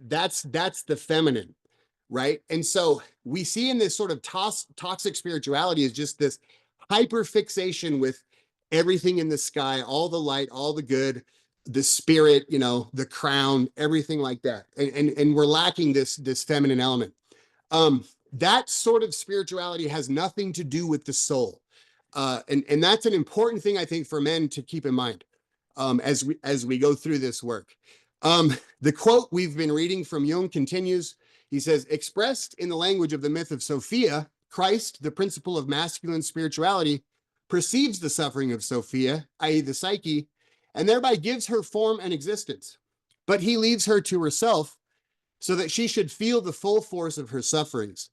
that's the feminine, right? And so we see in this sort of toxic spirituality is just this hyper fixation with everything in the sky, all the light, all the good, the spirit, the crown, everything like that. And we're lacking this feminine element. That sort of spirituality has nothing to do with the soul. And that's an important thing, I think, for men to keep in mind as we go through this work. The quote we've been reading from Jung continues. He says, expressed in the language of the myth of Sophia, Christ, the principle of masculine spirituality, perceives the suffering of Sophia, i.e. the psyche, and thereby gives her form and existence. But he leaves her to herself so that she should feel the full force of her sufferings.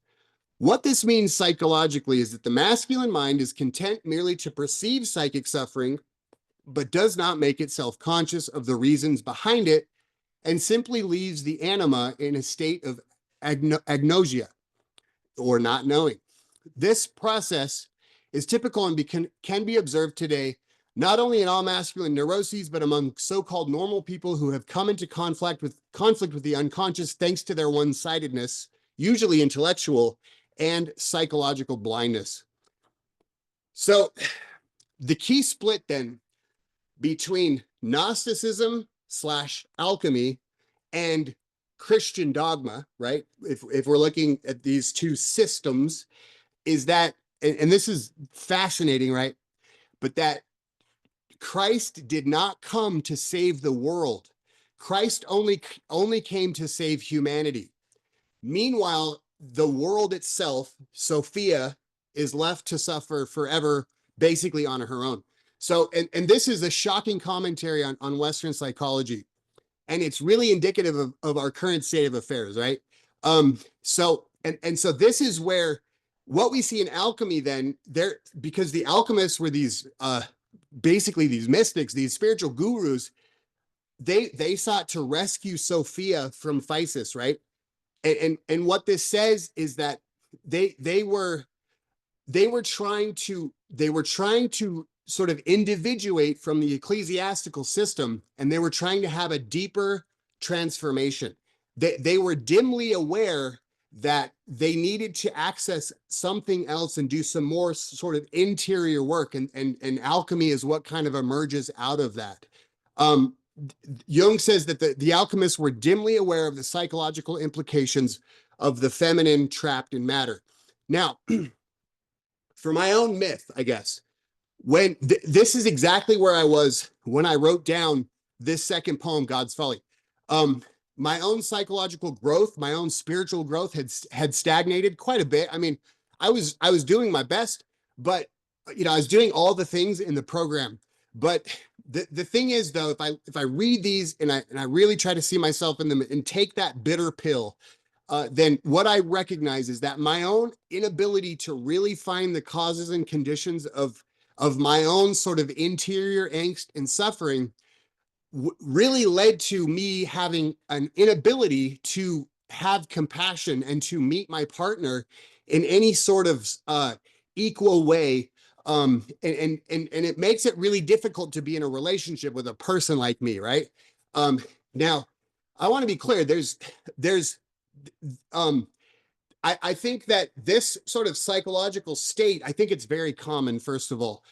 What this means psychologically is that the masculine mind is content merely to perceive psychic suffering, but does not make itself conscious of the reasons behind it, and simply leaves the anima in a state of agnosia, or not knowing. This process is typical and can be observed today, not only in all masculine neuroses, but among so-called normal people who have come into conflict with the unconscious thanks to their one-sidedness, usually intellectual, and psychological blindness. So the key split then between Gnosticism / alchemy and Christian dogma, right? If we're looking at these two systems, is that, and this is fascinating, right? But that Christ did not come to save the world. Christ only came to save humanity. Meanwhile, the world itself, Sophia, is left to suffer forever, basically on her own. So, and this is a shocking commentary on Western psychology. And it's really indicative of our current state of affairs, right? So this is where what we see in alchemy then, because the alchemists were these basically these mystics, these spiritual gurus, they sought to rescue Sophia from Physis, right? And what this says is that they were trying to sort of individuate from the ecclesiastical system, and they were trying to have a deeper transformation. They were dimly aware that they needed to access something else and do some more sort of interior work, and alchemy is what kind of emerges out of that. Jung says that the alchemists were dimly aware of the psychological implications of the feminine trapped in matter. Now, for my own myth, I guess, when this is exactly where I was when I wrote down this second poem, God's Folly. Um, my own psychological growth, my own spiritual growth had stagnated quite a bit. I mean, I was doing my best, but I was doing all the things in the program. But the thing is, though, if I read these and I really try to see myself in them and take that bitter pill, then what I recognize is that my own inability to really find the causes and conditions of my own sort of interior angst and suffering really led to me having an inability to have compassion and to meet my partner in any sort of equal way. And it makes it really difficult to be in a relationship with a person like me, right? Now, I want to be clear. There's um, I think that this sort of psychological state, I think it's very common, first of all.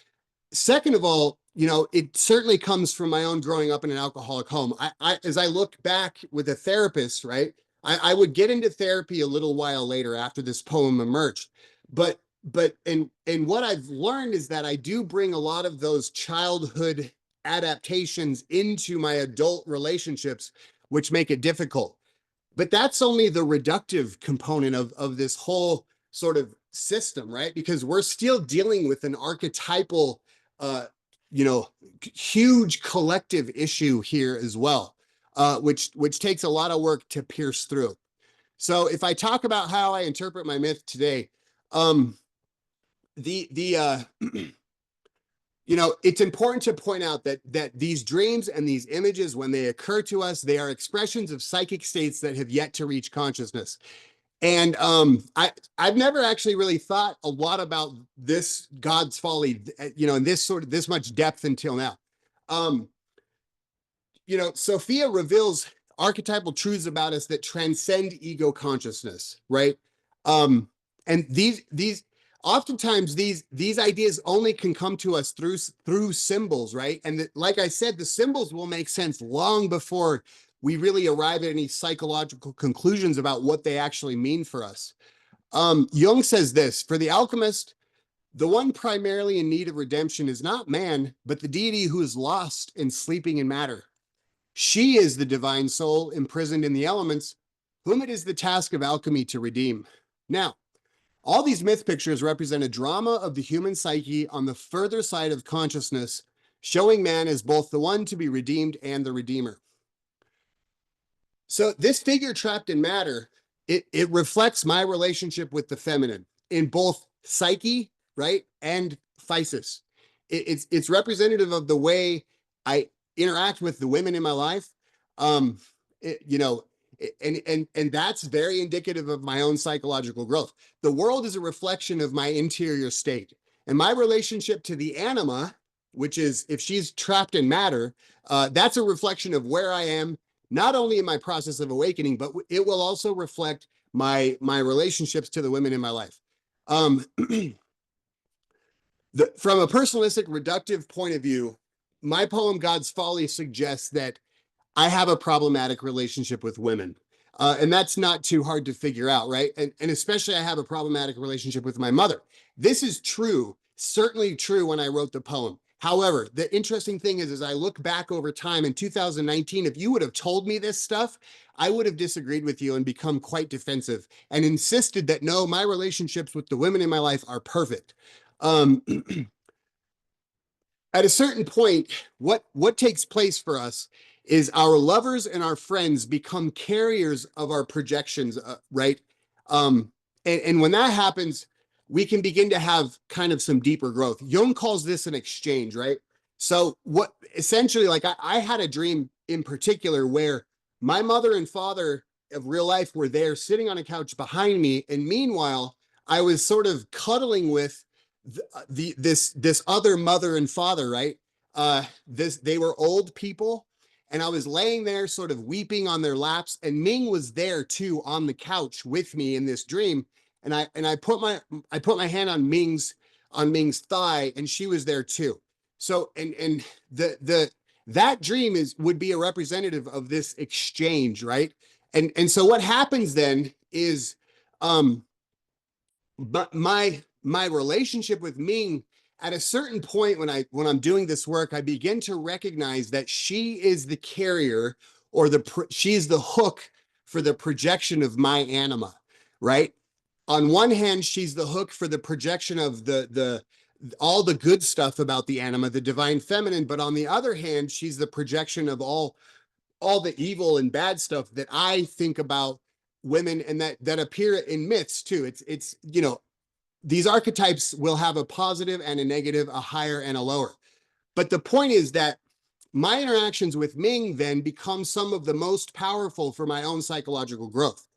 Second of all, it certainly comes from my own growing up in an alcoholic home. As I look back with a therapist, right, I would get into therapy a little while later after this poem emerged. And what I've learned is that I do bring a lot of those childhood adaptations into my adult relationships, which make it difficult. But that's only the reductive component of this whole sort of system, right? Because we're still dealing with an archetypal, uh, huge collective issue here as well, which takes a lot of work to pierce through. So if I talk about how I interpret my myth today, um, the it's important to point out that these dreams and these images, when they occur to us, they are expressions of psychic states that have yet to reach consciousness. And I've never actually really thought a lot about this God's Folly, in this much depth until now. Um, Sophia reveals archetypal truths about us that transcend ego consciousness, right? And these oftentimes these ideas only can come to us through symbols, right? And like I said, the symbols will make sense long before we really arrive at any psychological conclusions about what they actually mean for us. Jung says this: for the alchemist, the one primarily in need of redemption is not man, but the deity who is lost and sleeping in matter. She is the divine soul imprisoned in the elements, whom it is the task of alchemy to redeem. Now, all these myth pictures represent a drama of the human psyche on the further side of consciousness, showing man as both the one to be redeemed and the redeemer. So this figure trapped in matter, it reflects my relationship with the feminine in both psyche, right, and physis. It's representative of the way I interact with the women in my life. Um, it, you know, and that's very indicative of my own psychological growth. The world is a reflection of my interior state, and my relationship to the anima, which is if she's trapped in matter, that's a reflection of where I am, not only in my process of awakening, but it will also reflect my relationships to the women in my life. From a personalistic reductive point of view, my poem God's Folly suggests that I have a problematic relationship with women. And that's not too hard to figure out, right? And especially I have a problematic relationship with my mother. This is true, certainly true when I wrote the poem. However, the interesting thing is, as I look back over time in 2019, if you would have told me this stuff, I would have disagreed with you and become quite defensive and insisted that no, my relationships with the women in my life are perfect. Um, at a certain point, what takes place for us is our lovers and our friends become carriers of our projections, right? And when that happens, we can begin to have kind of some deeper growth. Jung calls this an exchange, right? So what essentially, like I had a dream in particular where my mother and father of real life were there sitting on a couch behind me, and meanwhile, I was sort of cuddling with this other mother and father, right? They were old people, and I was laying there sort of weeping on their laps, and Ming was there too on the couch with me in this dream. And I put my hand on Ming's thigh, and she was there too. So and the that dream would be a representative of this exchange, right? And so what happens then is, but my relationship with Ming, at a certain point when I'm doing this work, I begin to recognize that she is the carrier, or she's the hook for the projection of my anima, right? On one hand, she's the hook for the projection of the all the good stuff about the anima, the divine feminine, but on the other hand, she's the projection of all the evil and bad stuff that I think about women, and that appear in myths too. It's these archetypes will have a positive and a negative, a higher and a lower. But the point is that my interactions with Ming then become some of the most powerful for my own psychological growth,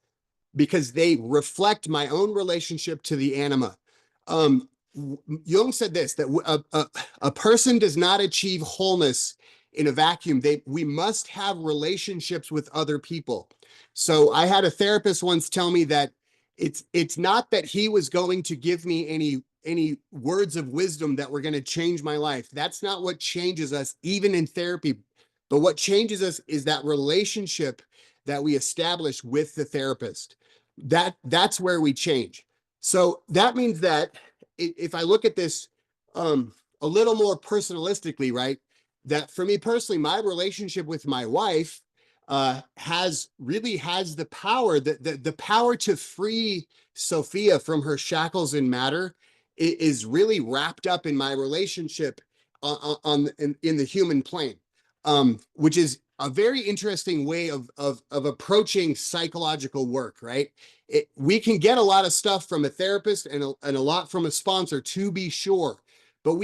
because they reflect my own relationship to the anima. Jung said this, that a person does not achieve wholeness in a vacuum. We must have relationships with other people. So I had a therapist once tell me that it's not that he was going to give me any words of wisdom that were going to change my life. That's not what changes us, even in therapy. But what changes us is that relationship that we establish with the therapist. That's where we change. So that means that if I look at this a little more personalistically, right, that for me personally, my relationship with my wife has the power, the power to free Sophia from her shackles and matter is really wrapped up in my relationship in the human plane, which is a very interesting way of approaching psychological work, right? We can get a lot of stuff from a therapist and a lot from a sponsor, to be sure, but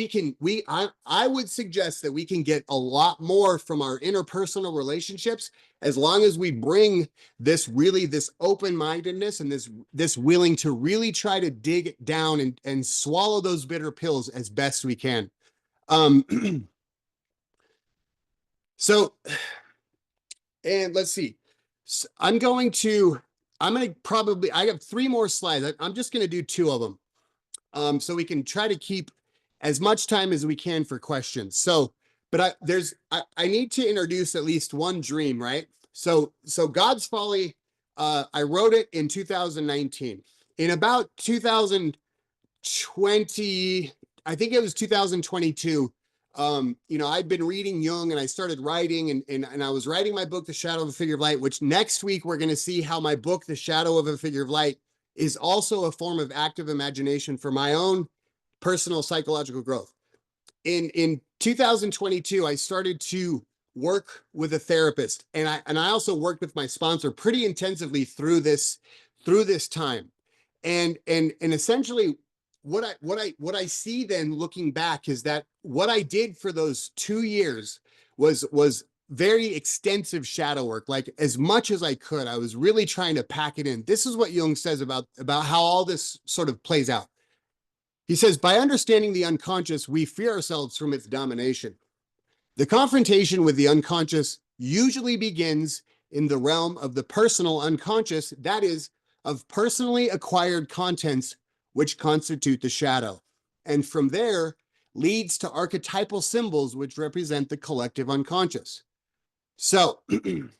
I would suggest that we can get a lot more from our interpersonal relationships, as long as we bring this open-mindedness and this willing to really try to dig down and swallow those bitter pills as best we can. So, and let's see. I'm going to probably, I have 3 more slides. I'm just going to do 2 of them. So we can try to keep as much time as we can for questions. So, but I need to introduce at least one dream, right? So God's Folly, I wrote it in 2019. In about 2020, I think it was 2022, I'd been reading Jung, and I started writing, and I was writing my book, The Shadow of a Figure of Light, which next week we're going to see how my book, The Shadow of a Figure of Light, is also a form of active imagination for my own personal psychological growth. In 2022, I started to work with a therapist, and I also worked with my sponsor pretty intensively through this time. And essentially what I see then, looking back, is that what I did for those 2 years was very extensive shadow work. Like, as much as I could, I was really trying to pack it in. This is what Jung says about how all this sort of plays out. He says, by understanding the unconscious, we free ourselves from its domination. The confrontation with the unconscious usually begins in the realm of the personal unconscious, that is, of personally acquired contents which constitute the shadow, and from there leads to archetypal symbols which represent the collective unconscious. So, in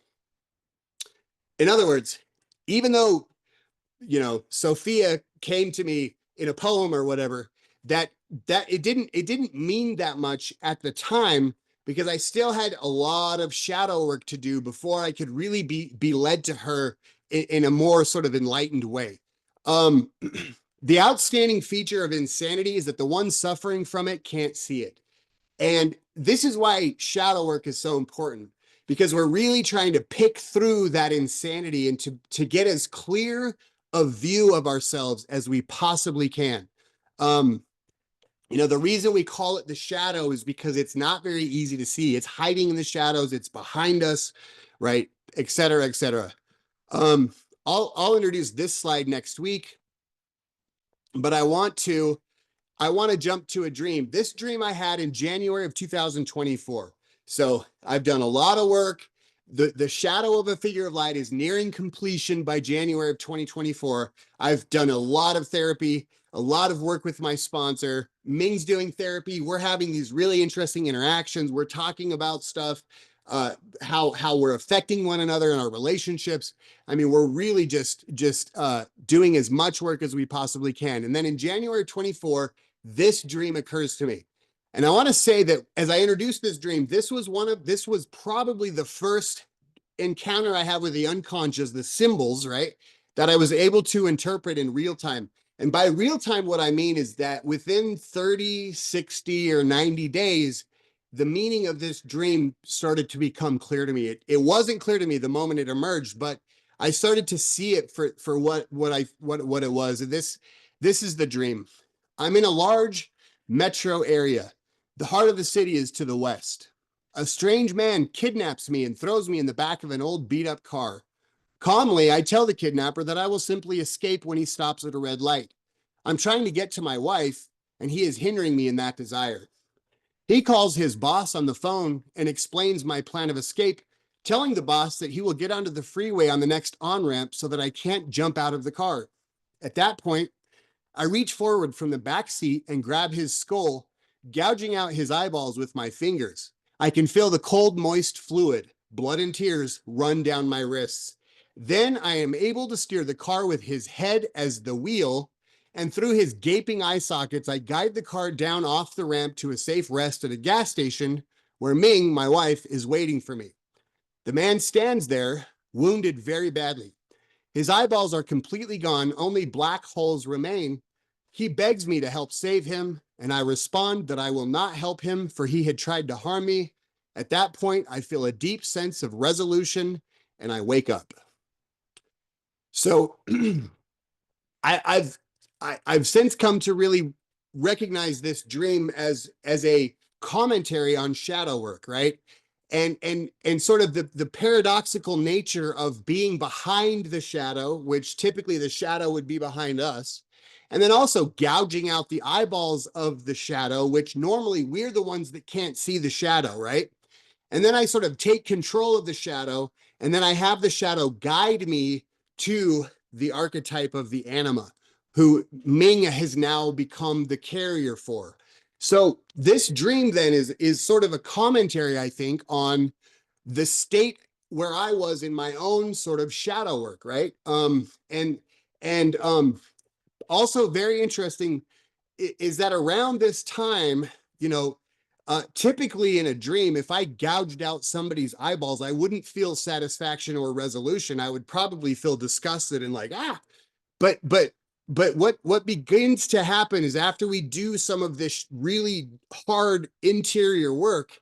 other words, even though, Sophia came to me in a poem or whatever, that it didn't mean that much at the time, because I still had a lot of shadow work to do before I could really be led to her in a more sort of enlightened way. The outstanding feature of insanity is that the one suffering from it can't see it. And this is why shadow work is so important, because we're really trying to pick through that insanity and to get as clear a view of ourselves as we possibly can. The reason we call it the shadow is because it's not very easy to see. It's hiding in the shadows. It's behind us, right? Et cetera, et cetera. I'll introduce this slide next week, but I want to jump to a dream. This dream I had in January of 2024. So I've done a lot of work. The Shadow of a Figure of Light is nearing completion by January of 2024. I've done a lot of therapy, a lot of work with my sponsor. Ming's doing therapy. We're having these really interesting interactions. We're talking about stuff, how we're affecting one another in our relationships. I mean, we're really just doing as much work as we possibly can. And then in January 24, this dream occurs to me. And I want to say that as I introduced this dream, this was probably the first encounter I have with the unconscious, the symbols, right? That I was able to interpret in real time. And by real time, what I mean is that within 30, 60, or 90 days, the meaning of this dream started to become clear to me. It wasn't clear to me the moment it emerged, but I started to see it for what it was. And this is the dream. I'm in a large metro area. The heart of the city is to the west. A strange man kidnaps me and throws me in the back of an old beat up car. Calmly, I tell the kidnapper that I will simply escape when he stops at a red light. I'm trying to get to my wife, and he is hindering me in that desire. He calls his boss on the phone and explains my plan of escape, telling the boss that he will get onto the freeway on the next on ramp so that I can't jump out of the car. At that point, I reach forward from the back seat and grab his skull, gouging out his eyeballs with my fingers. I can feel the cold, moist fluid, blood and tears run down my wrists. Then I am able to steer the car with his head as the wheel, and through his gaping eye sockets, I guide the car down off the ramp to a safe rest at a gas station where Ming, my wife, is waiting for me. The man stands there, wounded very badly. His eyeballs are completely gone, only black holes remain. He begs me to help save him, and I respond that I will not help him, for he had tried to harm me. At that point, I feel a deep sense of resolution, and I wake up. So I, I've I've since come to really recognize this dream as a commentary on shadow work, right? And sort of the paradoxical nature of being behind the shadow, which typically the shadow would be behind us, and then also gouging out the eyeballs of the shadow, which normally we're the ones that can't see the shadow, right? And then I sort of take control of the shadow, and then I have the shadow guide me to the archetype of the anima, who Ming has now become the carrier for. So this dream then is sort of a commentary, I think, on the state where I was in my own sort of shadow work, right? And also very interesting is that around this time, you know, typically in a dream, if I gouged out somebody's eyeballs, I wouldn't feel satisfaction or resolution. I would probably feel disgusted and like, ah, but but but what begins to happen is after we do some of this really hard interior work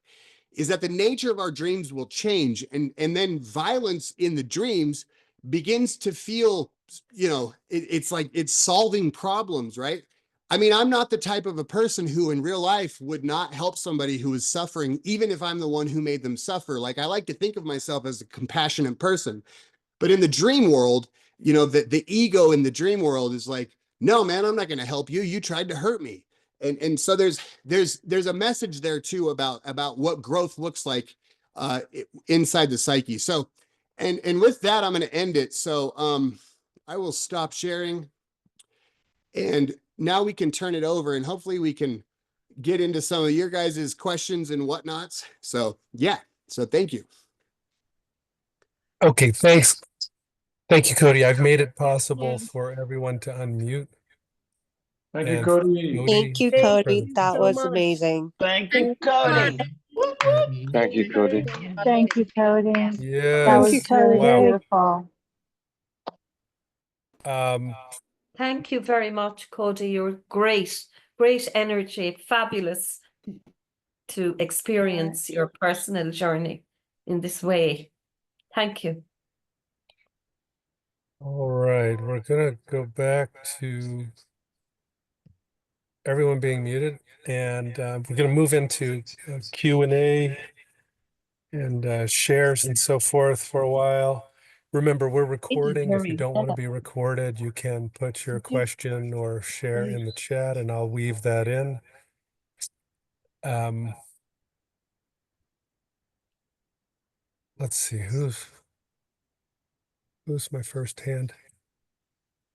is that the nature of our dreams will change, and then violence in the dreams begins to feel, it's like it's solving problems, right? I mean, I'm not the type of a person who in real life would not help somebody who is suffering, even if I'm the one who made them suffer. Like, I like to think of myself as a compassionate person. But in the dream world, the ego in the dream world is like, no, man, I'm not going to help you. You tried to hurt me. And so there's a message there too about what growth looks like inside the psyche. So, and with that, I'm going to end it. So I will stop sharing, and now we can turn it over, and hopefully we can get into some of your guys' questions and whatnots. So yeah, so thank you. Okay, thanks. Thank you, Cody. I've made it possible for everyone to unmute. Thank you, And Cody. Thank you, for the Cody. present- That so was much. amazing. Thank you, Cody. Thank you, Cody. Thank you, Cody. That Yes. was really Wow. beautiful. Thank you very much, Cody. You're great, great energy, fabulous to experience your personal journey in this way. Thank you. All right, we're gonna go back to everyone being muted, and we're gonna move into Q&A and shares and so forth for a while. Remember, we're recording. If you don't want to be recorded, you can put your question or share in the chat, and I'll weave that in. Let's see, who's my first hand?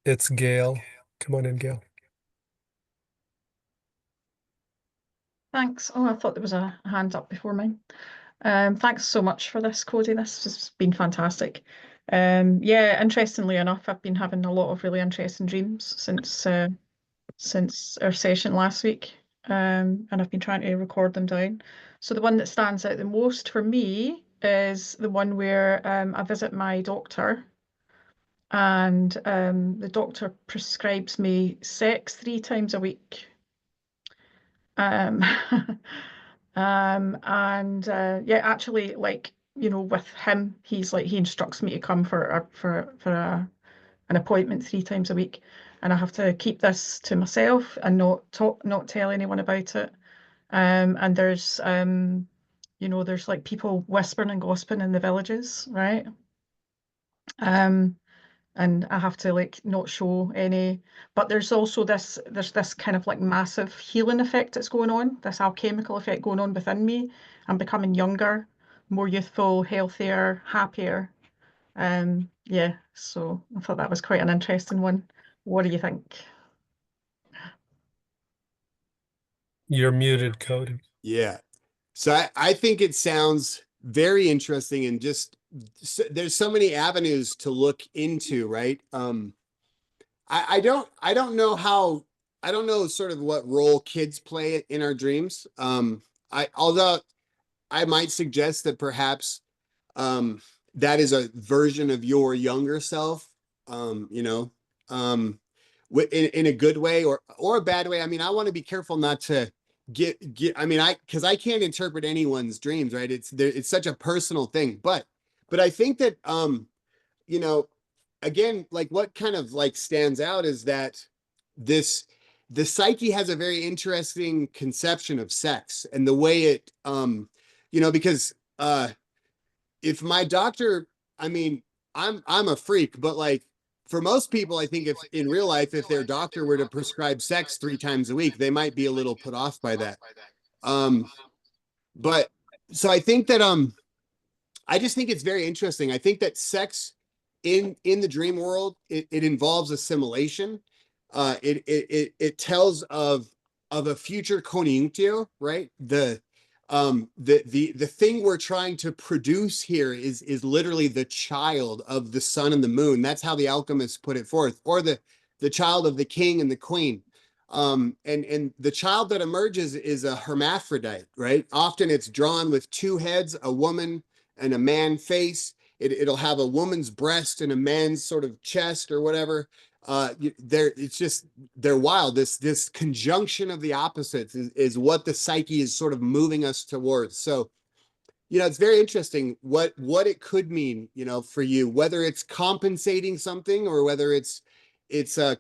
It's Gail. Come on in, Gail. Thanks. Oh, I thought there was a hand up before mine. Thanks so much for this, Cody. This has been fantastic. Yeah, interestingly enough, I've been having a lot of really interesting dreams since our session last week. And I've been trying to record them down. So the one that stands out the most for me is the one where I visit my doctor, and the doctor prescribes me sex 3 times a week. Um, and yeah, actually, like, you know, with him, he's like, he instructs me to come for an appointment 3 times a week, and I have to keep this to myself and not tell anyone about it. And there's you know, there's like people whispering and gossiping in the villages, right? And I have to like not show any, but there's this kind of like massive healing effect that's going on, this alchemical effect going on within me. I'm becoming younger, more youthful, healthier, happier. Yeah, so I thought that was quite an interesting one. What do you think? You're muted, Cody. Yeah. So I think it sounds very interesting, and just there's so many avenues to look into, right? I don't know how, I don't know sort of what role kids play in our dreams. Although I might suggest that perhaps that is a version of your younger self, you know, in a good way or a bad way. I mean, I want to be careful not to get I mean, because I can't interpret anyone's dreams, right? It's such a personal thing, but I think that you know, again, like what kind of like stands out is that this the psyche has a very interesting conception of sex and the way it you know, because if my doctor, I mean, I'm a freak, but like for most people, I think if in real life, if their doctor were to prescribe sex 3 times a week, they might be a little put off by that. Um, but so I think that I just think it's very interesting. I think that sex in the dream world, it involves assimilation. It tells of a future conjunctio, right? The thing we're trying to produce here is literally the child of the sun and the moon. That's how the alchemists put it forth, or the child of the king and the queen. And the child that emerges is a hermaphrodite, right? Often it's drawn with 2 heads, a woman and a man face. It'll have a woman's breast and a man's sort of chest or whatever. It's just, they're wild. This conjunction of the opposites is what the psyche is sort of moving us towards. So, you know, it's very interesting what it could mean, you know, for you, whether it's compensating something or whether it's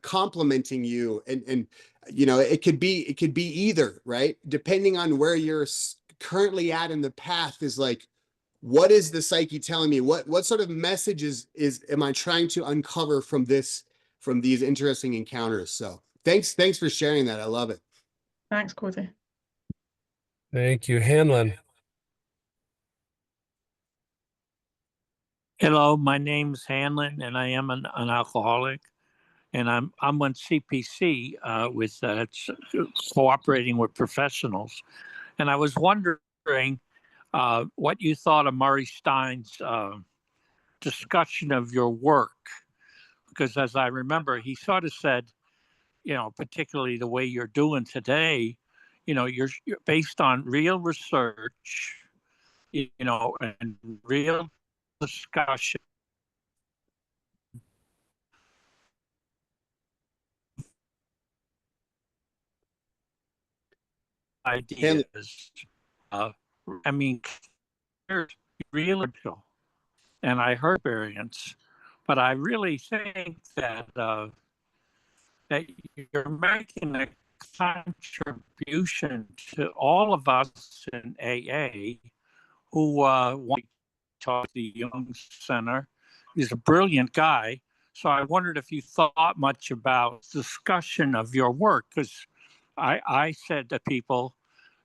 complementing you, and you know, it could be either, right? Depending on where you're currently at in the path, is like, what is the psyche telling me? What sort of messages am I trying to uncover from these interesting encounters? So thanks for sharing that. I love it. Thanks, Cody. Thank you. Hanlon. Hello, my name's Hanlon, and I am an alcoholic, and I'm on CPC with cooperating with professionals, and I was wondering what you thought of Murray Stein's discussion of your work, because as I remember, he sort of said, you know, particularly the way you're doing today, you know, you're based on real research, you know, and real discussion. Ideas. I mean, there's real, and I heard experience, but I really think that that you're making a contribution to all of us in AA who want to talk to the Young Center. He's a brilliant guy. So I wondered if you thought much about discussion of your work, because I said to people,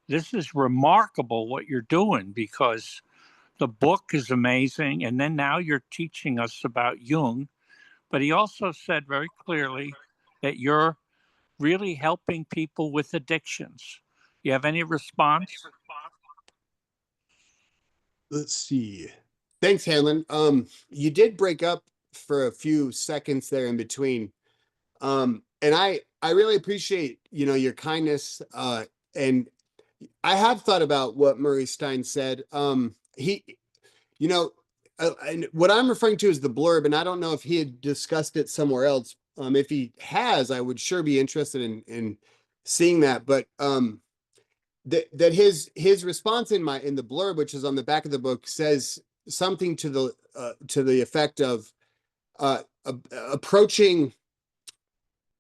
this is remarkable what you're doing, because the book is amazing. And then now you're teaching us about Jung. But he also said very clearly that you're really helping people with addictions. You have any response? Let's see. Thanks, Hanlon. You did break up for a few seconds there in between. And I really appreciate, your kindness. And I have thought about what Murray Stein said. You know, and what I'm referring to is the blurb, and I don't know if he had discussed it somewhere else. If he has, I would sure be interested in seeing that. But that his response in the blurb, which is on the back of the book, says something to the effect of approaching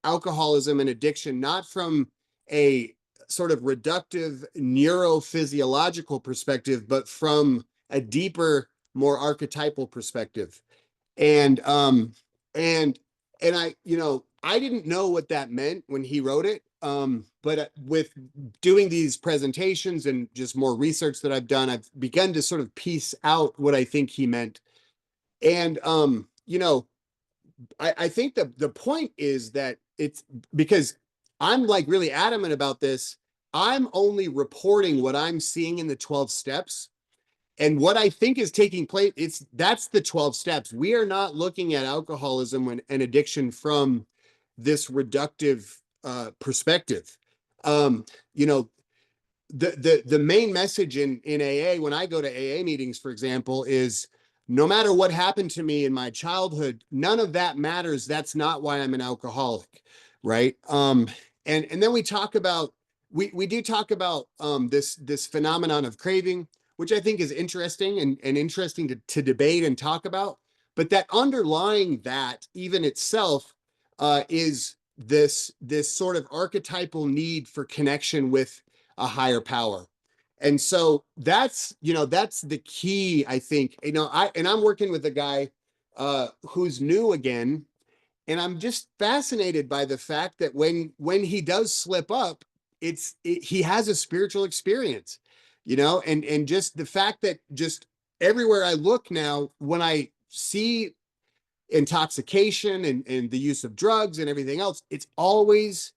alcoholism and addiction not from a sort of reductive neurophysiological perspective, but from a deeper, more archetypal perspective. And and I, I didn't know what that meant when he wrote it. But with doing these presentations and just more research that I've done, I've begun to sort of piece out what I think he meant. And I think the point is that it's because I'm like really adamant about this. I'm only reporting what I'm seeing in the 12 steps. And what I think is taking place, that's the 12 steps. We are not looking at alcoholism and addiction from this reductive perspective. You know, the main message in AA, when I go to AA meetings, for example, is no matter what happened to me in my childhood, none of that matters. That's not why I'm an alcoholic, right? And then we talk about we do talk about this phenomenon of craving, which I think is interesting and interesting to debate and talk about. But that underlying that even itself is this sort of archetypal need for connection with a higher power. And so that's the key, I think. I'm working with a guy who's new again, and I'm just fascinated by the fact that when he does slip up, he has a spiritual experience, and just the fact that just everywhere I look now, when I see intoxication and the use of drugs and everything else, it's always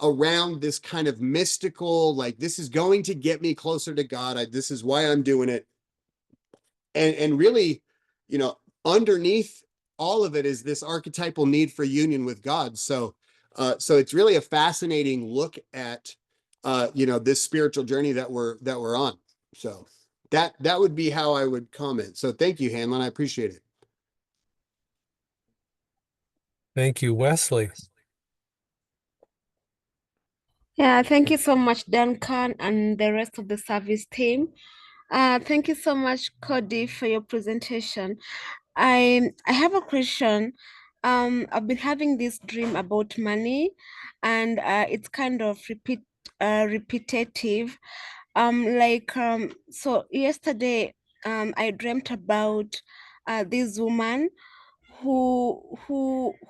around this kind of mystical, like, this is going to get me closer to God. This is why I'm doing it. And really, underneath all of it is this archetypal need for union with God. So it's really a fascinating look at, this spiritual journey that we're on. So that would be how I would comment. So thank you, Hanlon. I appreciate it. Thank you, Wesley. Yeah, thank you so much, Duncan, and the rest of the service team. Thank you so much, Cody, for your presentation. I have a question. I've been having this dream about money, and it's kind of repetitive. So yesterday, I dreamt about this woman who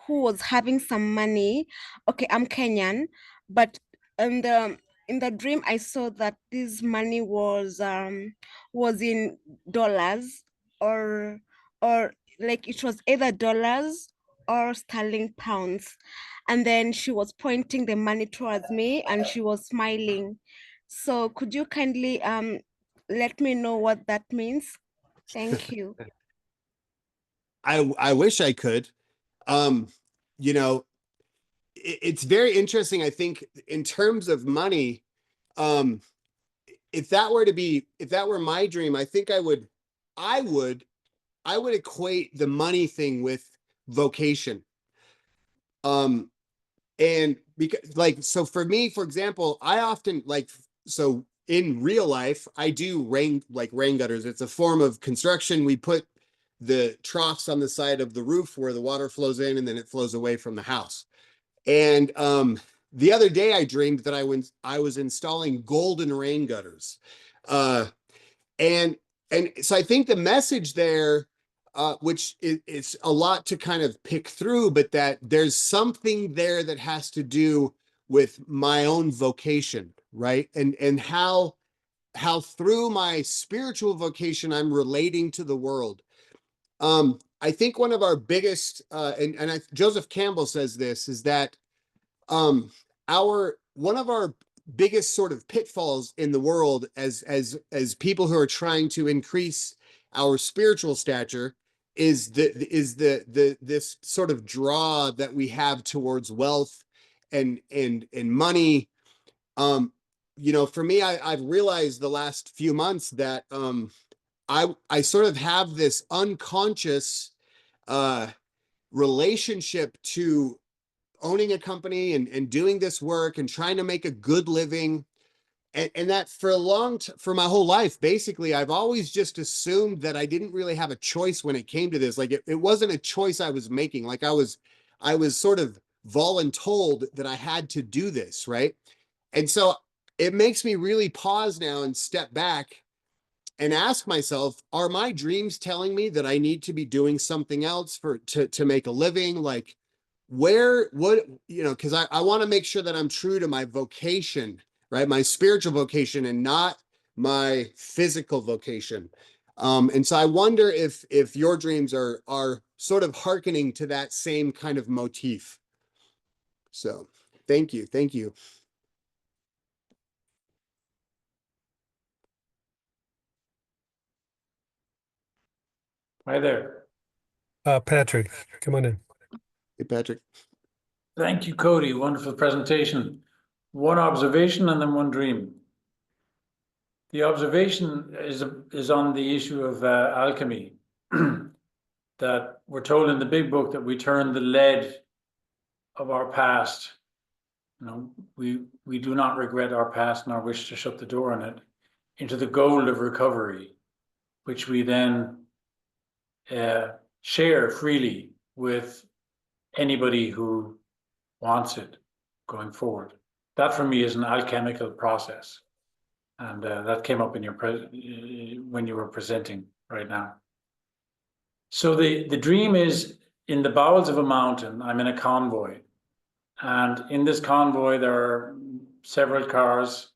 was having some money. Okay, I'm Kenyan, but in the dream I saw that this money was in dollars, or like it was either dollars or sterling pounds, and then she was pointing the money towards me and she was smiling. So could you kindly let me know what that means? Thank you. I wish I could. Um, you know, it's very interesting. I think in terms of money, if that were my dream, I think I would equate the money thing with vocation. And because, like, so for me, for example, I often so in real life, I do rain gutters. It's a form of construction. We put the troughs on the side of the roof where the water flows in and then it flows away from the house. And the other day I dreamed that I was installing golden rain gutters. And so I think the message there, which it's a lot to kind of pick through, but that there's something there that has to do with my own vocation, right? And how through my spiritual vocation I'm relating to the world. I think one of our biggest, Joseph Campbell says this, is that one of our biggest sort of pitfalls in the world as people who are trying to increase our spiritual stature is this sort of draw that we have towards wealth and money. For me, I've realized the last few months that I sort of have this unconscious relationship to owning a company and doing this work and trying to make a good living. And that for for my whole life, basically, I've always just assumed that I didn't really have a choice when it came to this. Like it wasn't a choice I was making. Like I was sort of voluntold that I had to do this, right? And so it makes me really pause now and step back and ask myself, are my dreams telling me that I need to be doing something else to make a living? Like because I want to make sure that I'm true to my vocation, right? My spiritual vocation and not my physical vocation. And so I wonder if your dreams are sort of hearkening to that same kind of motif. So thank you. Thank you. Hi there. Patrick, come on in. Hey, Patrick. Thank you, Cody. Wonderful presentation. One observation and then one dream. The observation is on the issue of alchemy. That we're told in the big book that we turn the lead of our past. We do not regret our past nor wish to shut the door on it, into the gold of recovery, which we then share freely with anybody who wants it going forward. That for me is an alchemical process. And that came up in your when you were presenting right now. So the dream is in the bowels of a mountain. I'm in a convoy. And in this convoy, there are several cars.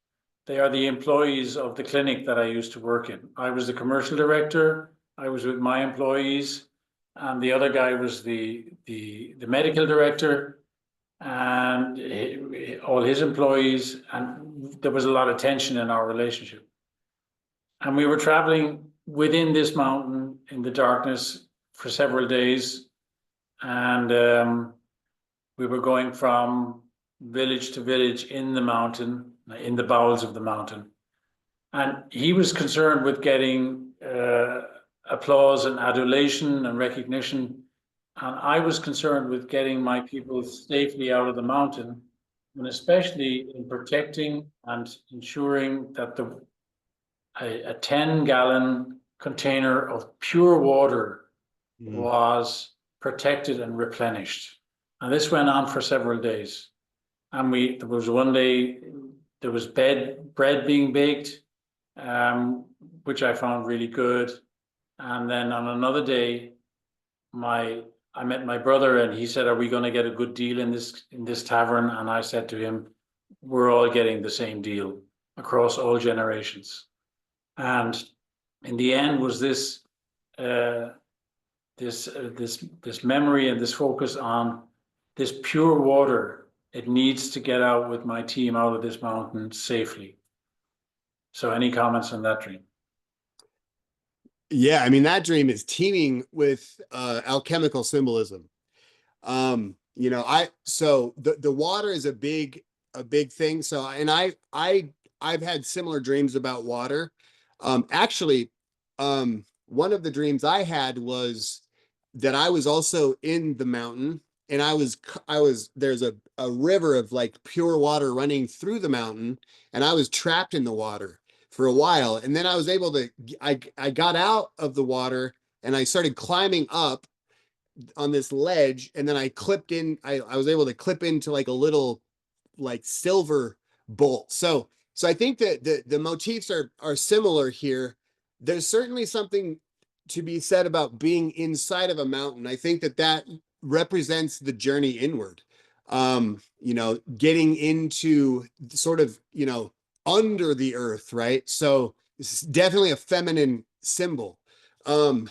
They are the employees of the clinic that I used to work in. I was the commercial director. I was with my employees. And the other guy was the medical director and all his employees. And there was a lot of tension in our relationship. And we were traveling within this mountain in the darkness for several days. And we were going from village to village in the mountain, in the bowels of the mountain. And he was concerned with getting applause and adulation and recognition. And I was concerned with getting my people safely out of the mountain, and especially in protecting and ensuring that a 10-gallon container of pure water was protected and replenished. And this went on for several days. And there was one day, there was bread being baked, which I found really good. And then on another day, I met my brother and he said, "Are we going to get a good deal in this tavern?" And I said to him, "We're all getting the same deal across all generations." And in the end was this memory and this focus on this pure water. It needs to get out with my team out of this mountain safely. So any comments on that dream? Yeah, I mean, that dream is teeming with alchemical symbolism. So the water is a big thing. So, and I've had similar dreams about water. Actually, one of the dreams I had was that I was also in the mountain, and there's a river of like pure water running through the mountain, and I was trapped in the water for a while. And then I was able to, I got out of the water and I started climbing up on this ledge, and then I was able to clip into like a little like silver bolt. So I think that the motifs are similar here. There's certainly something to be said about being inside of a mountain. I think that represents the journey inward. Getting into sort of, under the earth, right? So it's definitely a feminine symbol. To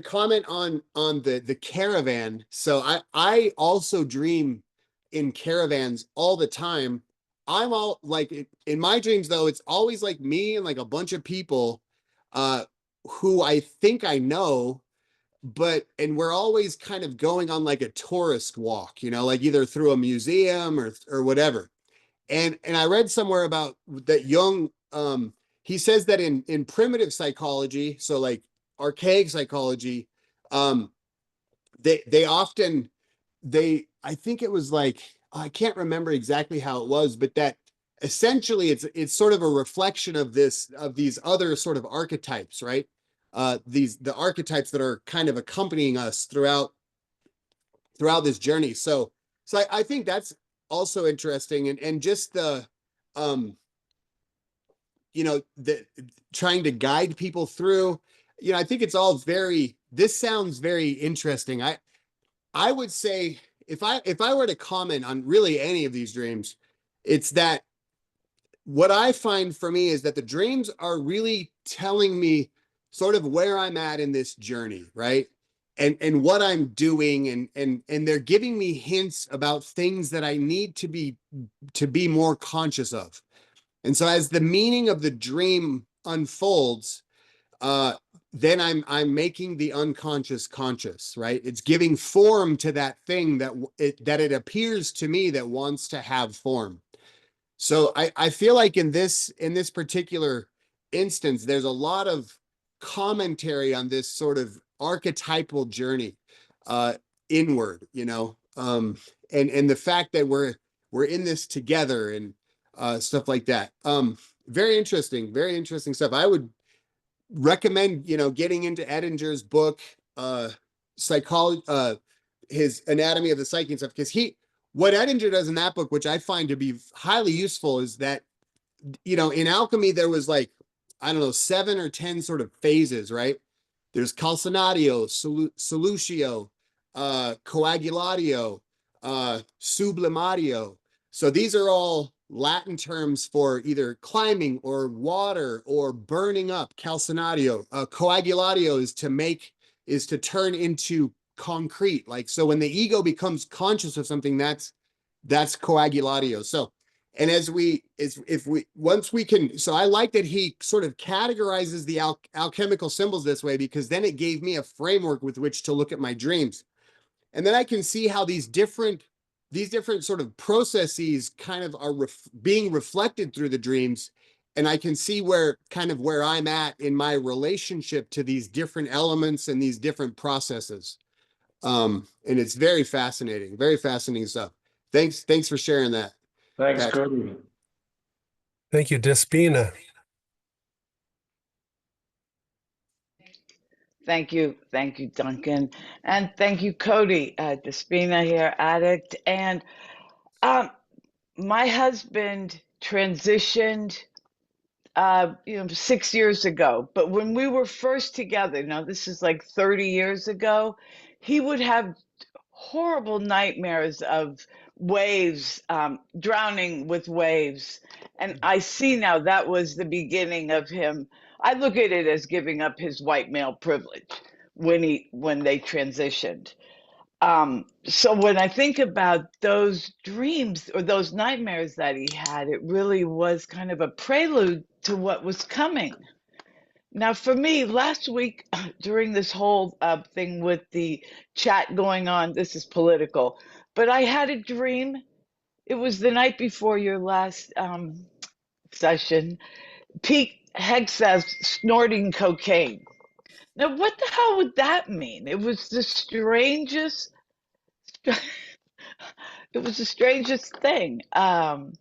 comment on the caravan. So I also dream in caravans all the time. I'm all like in my dreams though, it's always like me and like a bunch of people who I think I know, and we're always kind of going on like a tourist walk, you know, like either through a museum or whatever. And I read somewhere about that Jung, he says that in primitive psychology, so like archaic psychology, they often I think it was like, I can't remember exactly how it was, but that essentially it's sort of a reflection of these other sort of archetypes, right? The archetypes that are kind of accompanying us throughout this journey. So I think that's also interesting, and just the you know, the trying to guide people through, you know, I think it's all this sounds very interesting. I would say if I were to comment on really any of these dreams, it's that what I find for me is that the dreams are really telling me sort of where I'm at in this journey, right? And what I'm doing, and they're giving me hints about things that I need to be more conscious of. And so as the meaning of the dream unfolds, then I'm making the unconscious conscious, right? It's giving form to that thing that it appears to me that wants to have form. So I feel like in this particular instance, there's a lot of commentary on this sort of archetypal journey inward, you know, and the fact that we're in this together, and stuff like that. Very interesting stuff. I would recommend, you know, getting into Edinger's book, psychology, his Anatomy of the Psyche and stuff, because what Edinger does in that book, which I find to be highly useful, is that, you know, in alchemy, there was like, I don't know, 7 or 10 sort of phases, right? There's calcinatio, solutio, coagulatio, sublimatio. So these are all Latin terms for either climbing or water or burning up. Calcinatio. Coagulatio is to turn into concrete. Like, so when the ego becomes conscious of something, that's coagulatio. So, and once we can, so I like that he sort of categorizes the alchemical symbols this way, because then it gave me a framework with which to look at my dreams. And then I can see how these different sort of processes kind of are being reflected through the dreams. And I can see where I'm at in my relationship to these different elements and these different processes. And it's very fascinating stuff. Thanks for sharing that. Thanks, Patrick. Cody. Thank you, Despina. Thank you, Duncan, and thank you, Cody. Despina here, addict, and my husband transitioned, 6 years ago. But when we were first together, now this is like 30 years ago, he would have horrible nightmares of waves, drowning with waves. And I see now that was the beginning of him. I look at it as giving up his white male privilege when they transitioned. So when I think about those dreams or those nightmares that he had, it really was kind of a prelude to what was coming. Now, for me, last week, during this whole thing with the chat going on, this is political, but I had a dream. It was the night before your last session. Pete Hegseth snorting cocaine. Now, what the hell would that mean? It was the strangest. It was the strangest thing. And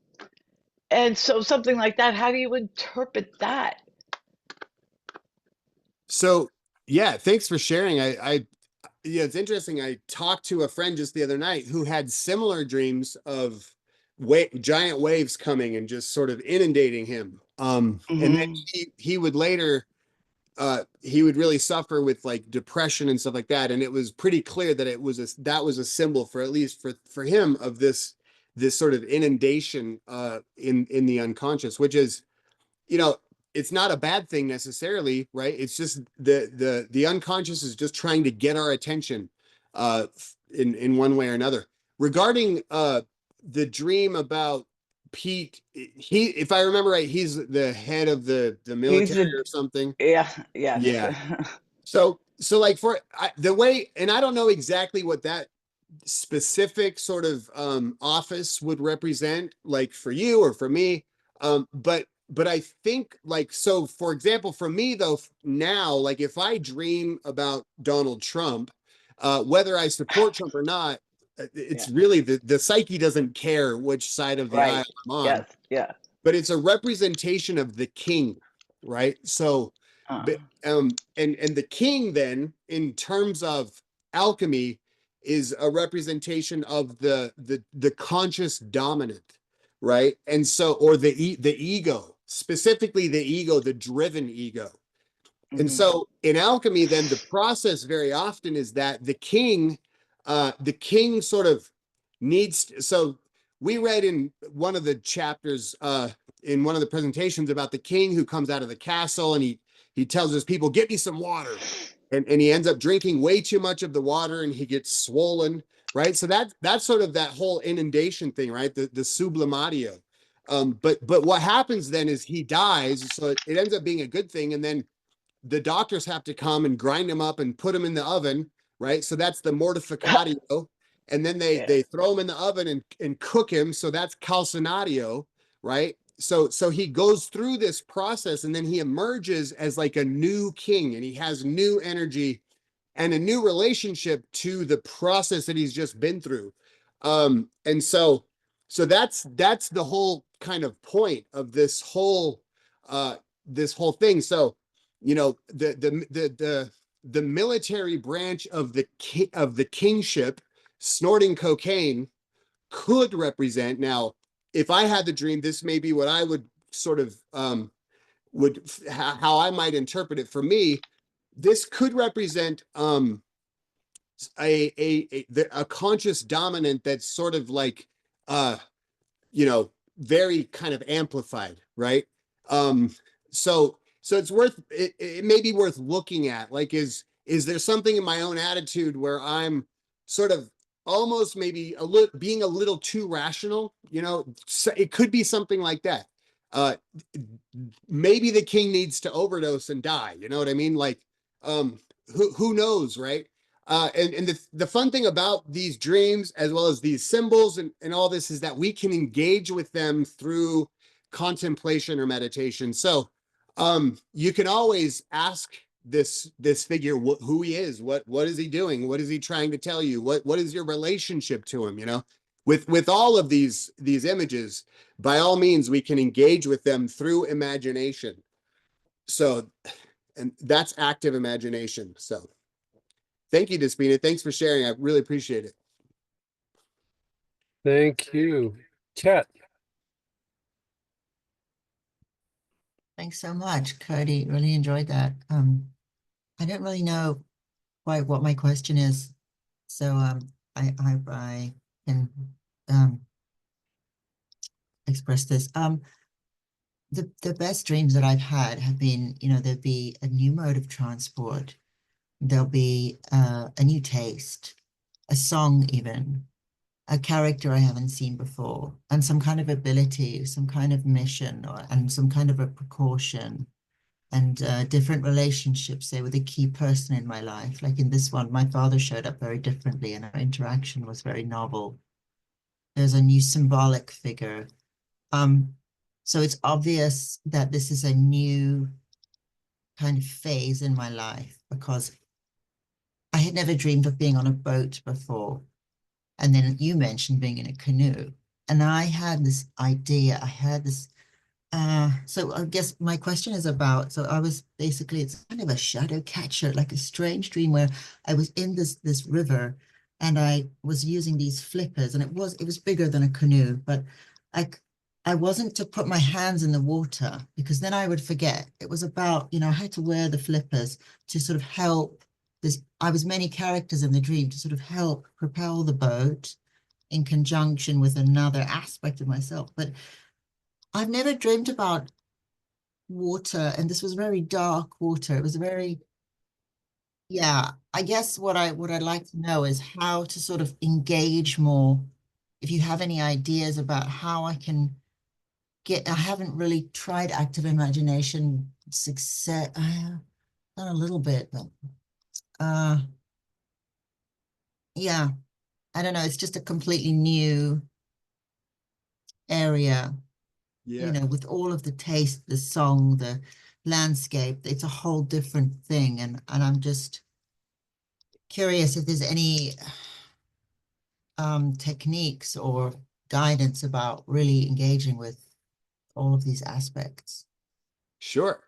so something like that, how do you interpret that? So yeah, thanks for sharing. Yeah, it's interesting. I talked to a friend just the other night who had similar dreams of giant waves coming and just sort of inundating him. And then he would later, he would really suffer with like depression and stuff like that. And it was pretty clear that that was a symbol, for at least for him, of this sort of inundation in the unconscious, which is, you know, it's not a bad thing necessarily, right? It's just the unconscious is just trying to get our attention in one way or another. Regarding the dream about Pete, he, if I remember right, he's the head of the military or something. Yeah, yes. Yeah. So like the way, and I don't know exactly what that specific sort of office would represent, like for you or for me. But I think, like, so for example, for me though, now, like if I dream about Donald Trump, whether I support Trump or not, it's really the psyche doesn't care which side of the Right. aisle I'm on. Yes. Yeah. But it's a representation of the king, right? So, and the king then, in terms of alchemy, is a representation of the conscious dominant, right? And so, or the ego, specifically the ego, the driven ego. And so in alchemy, then the process very often is that the king sort of needs, so we read in one of the chapters, in one of the presentations about the king who comes out of the castle and he tells his people, get me some water. And he ends up drinking way too much of the water and he gets swollen, right? So that's sort of that whole inundation thing, right? The sublimatio. But what happens then is he dies. So it ends up being a good thing. And then the doctors have to come and grind him up and put him in the oven, right? So that's the mortificatio. And then they throw him in the oven and cook him. So that's calcinatio, right? So he goes through this process and then he emerges as like a new king and he has new energy and a new relationship to the process that he's just been through. And so that's the whole kind of point of this whole thing. So, you know, the military branch of the kingship snorting cocaine could represent. Now, if I had the dream, this may be what I would sort of how I might interpret it. For me, this could represent a conscious dominant that's sort of like you know, very kind of amplified, right? So it's worth it may be worth looking at, like, is there something in my own attitude where I'm sort of almost maybe being a little too rational, you know? So it could be something like that. Maybe the king needs to overdose and die, you know what I mean? Like, who knows, right? And the fun thing about these dreams, as well as these symbols and all this, is that we can engage with them through contemplation or meditation. So you can always ask this figure who he is, what is he doing, what is he trying to tell you, what is your relationship to him, you know? With all of these images, by all means, we can engage with them through imagination. So, and that's active imagination. So thank you, Despina. Thanks for sharing. I really appreciate it. Thank you. Kat. Thanks so much, Cody. Really enjoyed that. I don't really know quite what my question is, so I can express this. The best dreams that I've had have been, you know, there'd be a new mode of transport, there'll be a new taste, a song even, a character I haven't seen before, and some kind of ability, some kind of mission, and some kind of a precaution, and different relationships, say, with a key person in my life. Like in this one, my father showed up very differently and our interaction was very novel. There's a new symbolic figure. So it's obvious that this is a new kind of phase in my life, because I had never dreamed of being on a boat before. And then you mentioned being in a canoe. And I had this idea, I had this, so I guess my question is about, so I was basically, it's kind of a shadow catcher, like a strange dream where I was in this river and I was using these flippers, and it was bigger than a canoe, but I wasn't to put my hands in the water because then I would forget. It was about, you know, I had to wear the flippers to sort of help this. I was many characters in the dream to sort of help propel the boat in conjunction with another aspect of myself. But I've never dreamed about water, and this was very dark water. It was very, yeah, I guess what I'd like to know is how to sort of engage more. If you have any ideas about how I can I haven't really tried active imagination success. Done a little bit, but yeah, I don't know. It's just a completely new area, you know, with all of the taste, the song, the landscape. It's a whole different thing, and I'm just curious if there's any techniques or guidance about really engaging with all of these aspects. Sure.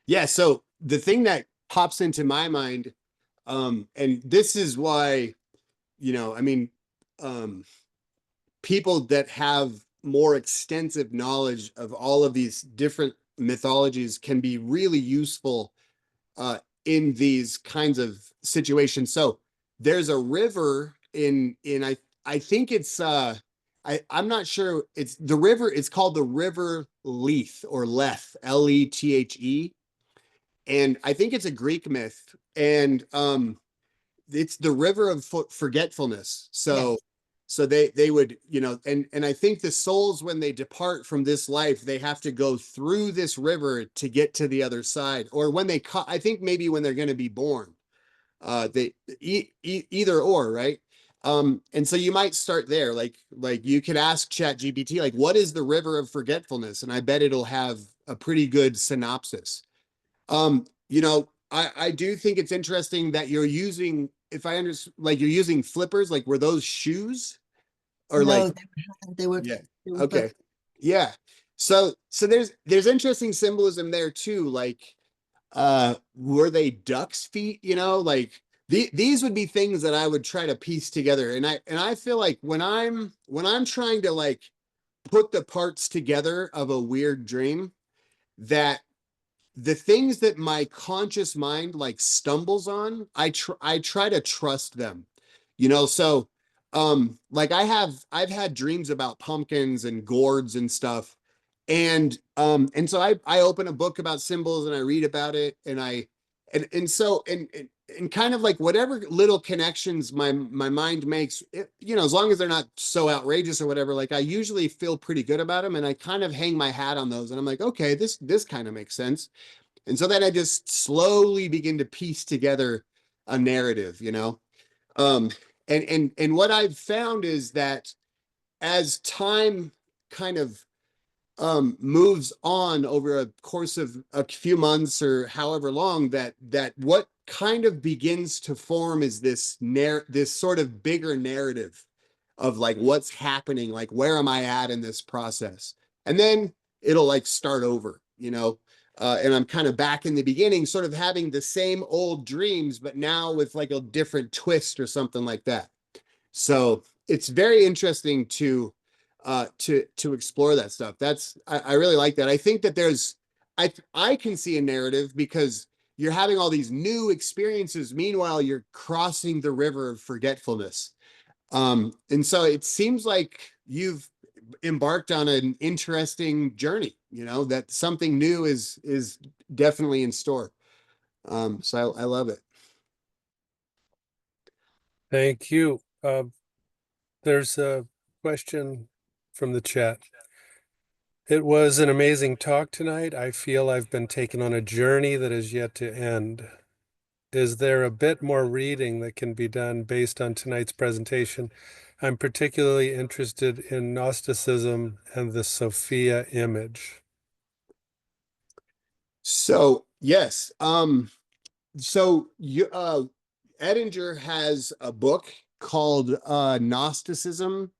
Yeah. So the thing that pops into my mind, and this is why, you know, I mean, people that have more extensive knowledge of all of these different mythologies can be really useful in these kinds of situations. So there's a river I think it's I'm not sure, it's the river, it's called the River Lethe or Leth, Lethe. And I think it's a Greek myth. And it's the river of forgetfulness. So Yes. so they would, you know, and I think the souls, when they depart from this life, they have to go through this river to get to the other side, or when I think maybe when they're going to be born, either or, right? And so you might start there, like you could ask Chat GPT, like, what is the river of forgetfulness? And I bet it'll have a pretty good synopsis. You know, I do think it's interesting that you're using, if I understand, like you're using flippers, like were those shoes or No, like, they were, yeah, they were okay. Yeah. So there's interesting symbolism there too. Like, were they duck's feet, you know, like these would be things that I would try to piece together. And I feel like when I'm trying to like put the parts together of a weird dream, that the things that my conscious mind like stumbles on, I try to trust them, you know. So like I've had dreams about pumpkins and gourds and stuff, and so I open a book about symbols and I read about it, and and kind of like whatever little connections my mind makes, you know, as long as they're not so outrageous or whatever, like I usually feel pretty good about them, and I kind of hang my hat on those, and I'm like, okay, this kind of makes sense. And so then I just slowly begin to piece together a narrative, you know. Um, and what I've found is that as time kind of moves on over a course of a few months or however long, that what kind of begins to form is this sort of bigger narrative of like what's happening, like where am I at in this process, and then it'll like start over, you know. And I'm kind of back in the beginning, sort of having the same old dreams, but now with like a different twist or something like that. So it's very interesting to explore that stuff. I really like that. I think that I can see a narrative because you're having all these new experiences. Meanwhile, you're crossing the river of forgetfulness. And so it seems like you've embarked on an interesting journey, you know, that something new is definitely in store. So I love it. Thank you. There's a question from the chat. It was an amazing talk tonight. I feel I've been taken on a journey that is yet to end. Is there a bit more reading that can be done based on tonight's presentation? I'm particularly interested in Gnosticism and the Sophia image. So yes, so Edinger has a book called Gnosticism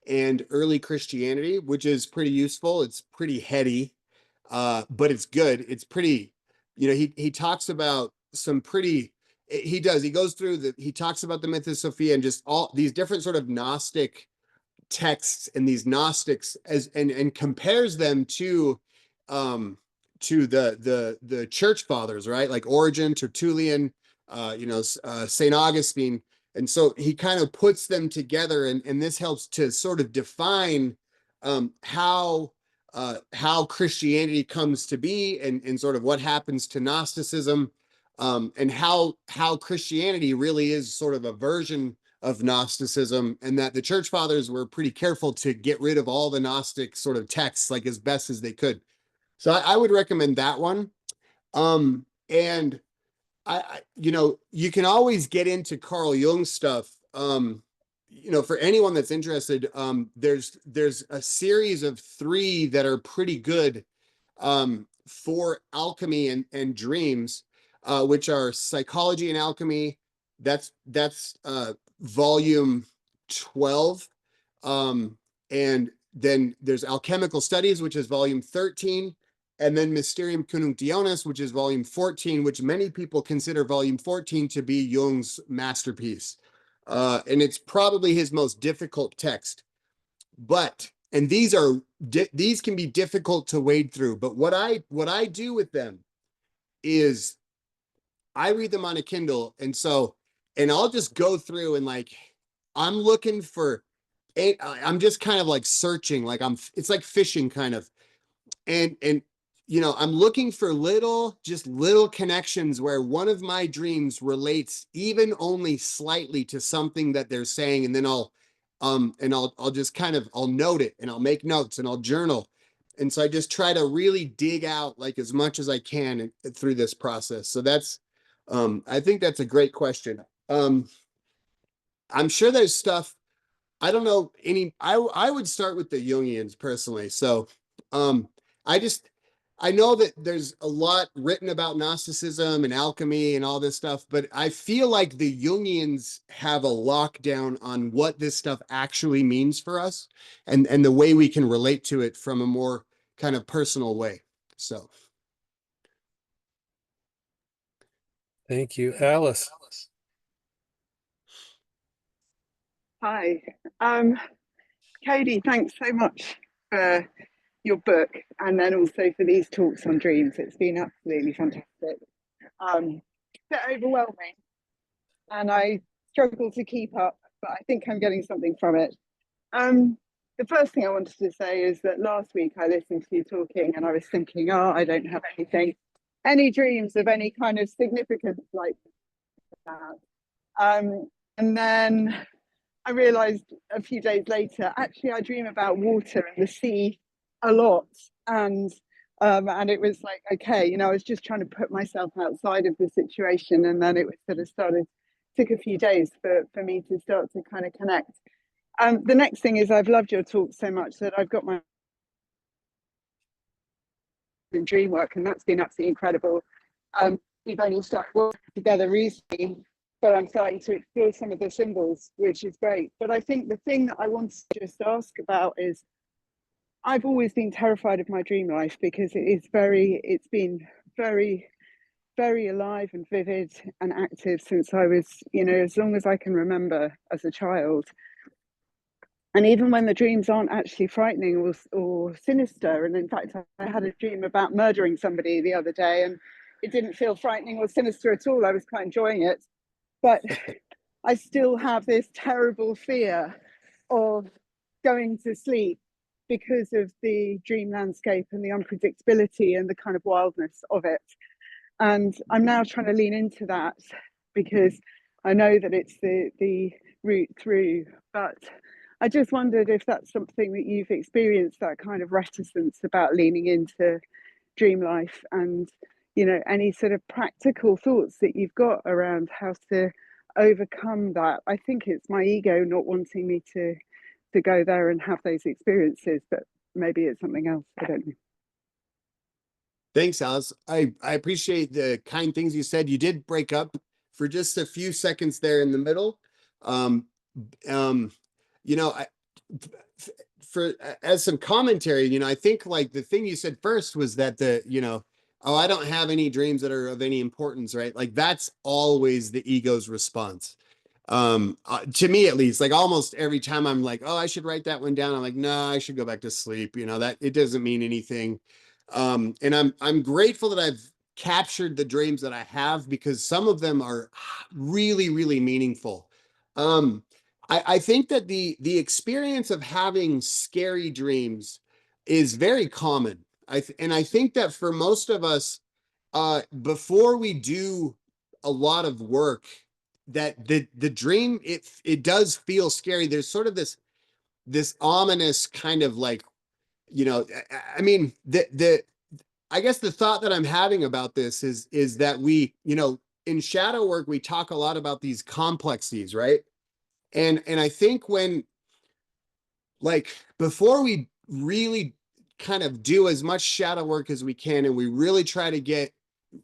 and Early Christianity, which is pretty useful. It's pretty heady, but it's good. It's pretty, you know, he talks about some pretty, he goes through he talks about the myth of Sophia and just all these different sort of Gnostic texts and these Gnostics and compares them to the church fathers, right? Like Origen, Tertullian, St. Augustine. And so he kind of puts them together, and this helps to sort of define how Christianity comes to be, and sort of what happens to Gnosticism, and how Christianity really is sort of a version of Gnosticism, and that the church fathers were pretty careful to get rid of all the Gnostic sort of texts like as best as they could. So I would recommend that one. And you know, you can always get into Carl Jung stuff. You know, for anyone that's interested, there's a series of 3 that are pretty good for alchemy and dreams, which are Psychology and Alchemy. That's volume 12. And then there's Alchemical Studies, which is volume 13. And then Mysterium Conjunctionis, which is volume 14, which many people consider volume 14 to be Jung's masterpiece. And it's probably his most difficult text. But, and these can be difficult to wade through. But what I do with them is I read them on a Kindle. And I'll just go through and like, I'm looking for, I'm just kind of like searching, like it's like fishing kind of. And you know, I'm looking for just little connections where one of my dreams relates even only slightly to something that they're saying. And then I'll just kind of, I'll note it and I'll make notes and I'll journal. And so I just try to really dig out like as much as I can through this process. So that's, I think that's a great question. I'm sure there's stuff, I don't know I would start with the Jungians personally. So, I know that there's a lot written about Gnosticism and alchemy and all this stuff, but I feel like the Jungians have a lockdown on what this stuff actually means for us and the way we can relate to it from a more kind of personal way. So. Thank you, Alice. Hi. Cody, thanks so much for your book and then also for these talks on dreams. It's been absolutely fantastic. A bit overwhelming and I struggle to keep up, but I think I'm getting something from it. The first thing I wanted to say is that last week I listened to you talking and I was thinking, oh, I don't have any dreams of any kind of significance like that. And then I realized a few days later, actually, I dream about water and the sea a lot. And it was like, okay, you know, I was just trying to put myself outside of the situation. And then it was sort of took a few days for me to start to kind of connect. The next thing is I've loved your talk so much that I've got my Dreamwork, and that's been absolutely incredible. We've only started working together recently, but I'm starting to explore some of the symbols, which is great. But I think the thing that I want to just ask about is I've always been terrified of my dream life because it's been very, very alive and vivid and active since I was, you know, as long as I can remember as a child. And even when the dreams aren't actually frightening or sinister, and in fact, I had a dream about murdering somebody the other day and it didn't feel frightening or sinister at all. I was quite enjoying it. But I still have this terrible fear of going to sleep because of the dream landscape and the unpredictability and the kind of wildness of it. And I'm now trying to lean into that because I know that it's the route through, but I just wondered if that's something that you've experienced, that kind of reticence about leaning into dream life, and, you know, any sort of practical thoughts that you've got around how to overcome that. I think it's my ego not wanting me to go there and have those experiences, but maybe it's something else. I don't know. Thanks, Alice. I appreciate the kind things you said. You did break up for just a few seconds there in the middle. You know, as some commentary, you know, I think like the thing you said first was that you know, oh, I don't have any dreams that are of any importance, right? Like that's always the ego's response. To me at least, like almost every time I'm like, oh, I should write that one down. I'm like, no, I should go back to sleep. You know, that it doesn't mean anything. And I'm grateful that I've captured the dreams that I have because some of them are really, really meaningful. I think that the experience of having scary dreams is very common. And I think that for most of us, before we do a lot of work the dream, it does feel scary. There's sort of this ominous kind of like, you know, I mean, I guess the thought that I'm having about this is that we, you know, in shadow work, we talk a lot about these complexities, right? And I think when, like, before we really kind of do as much shadow work as we can, and we really try to get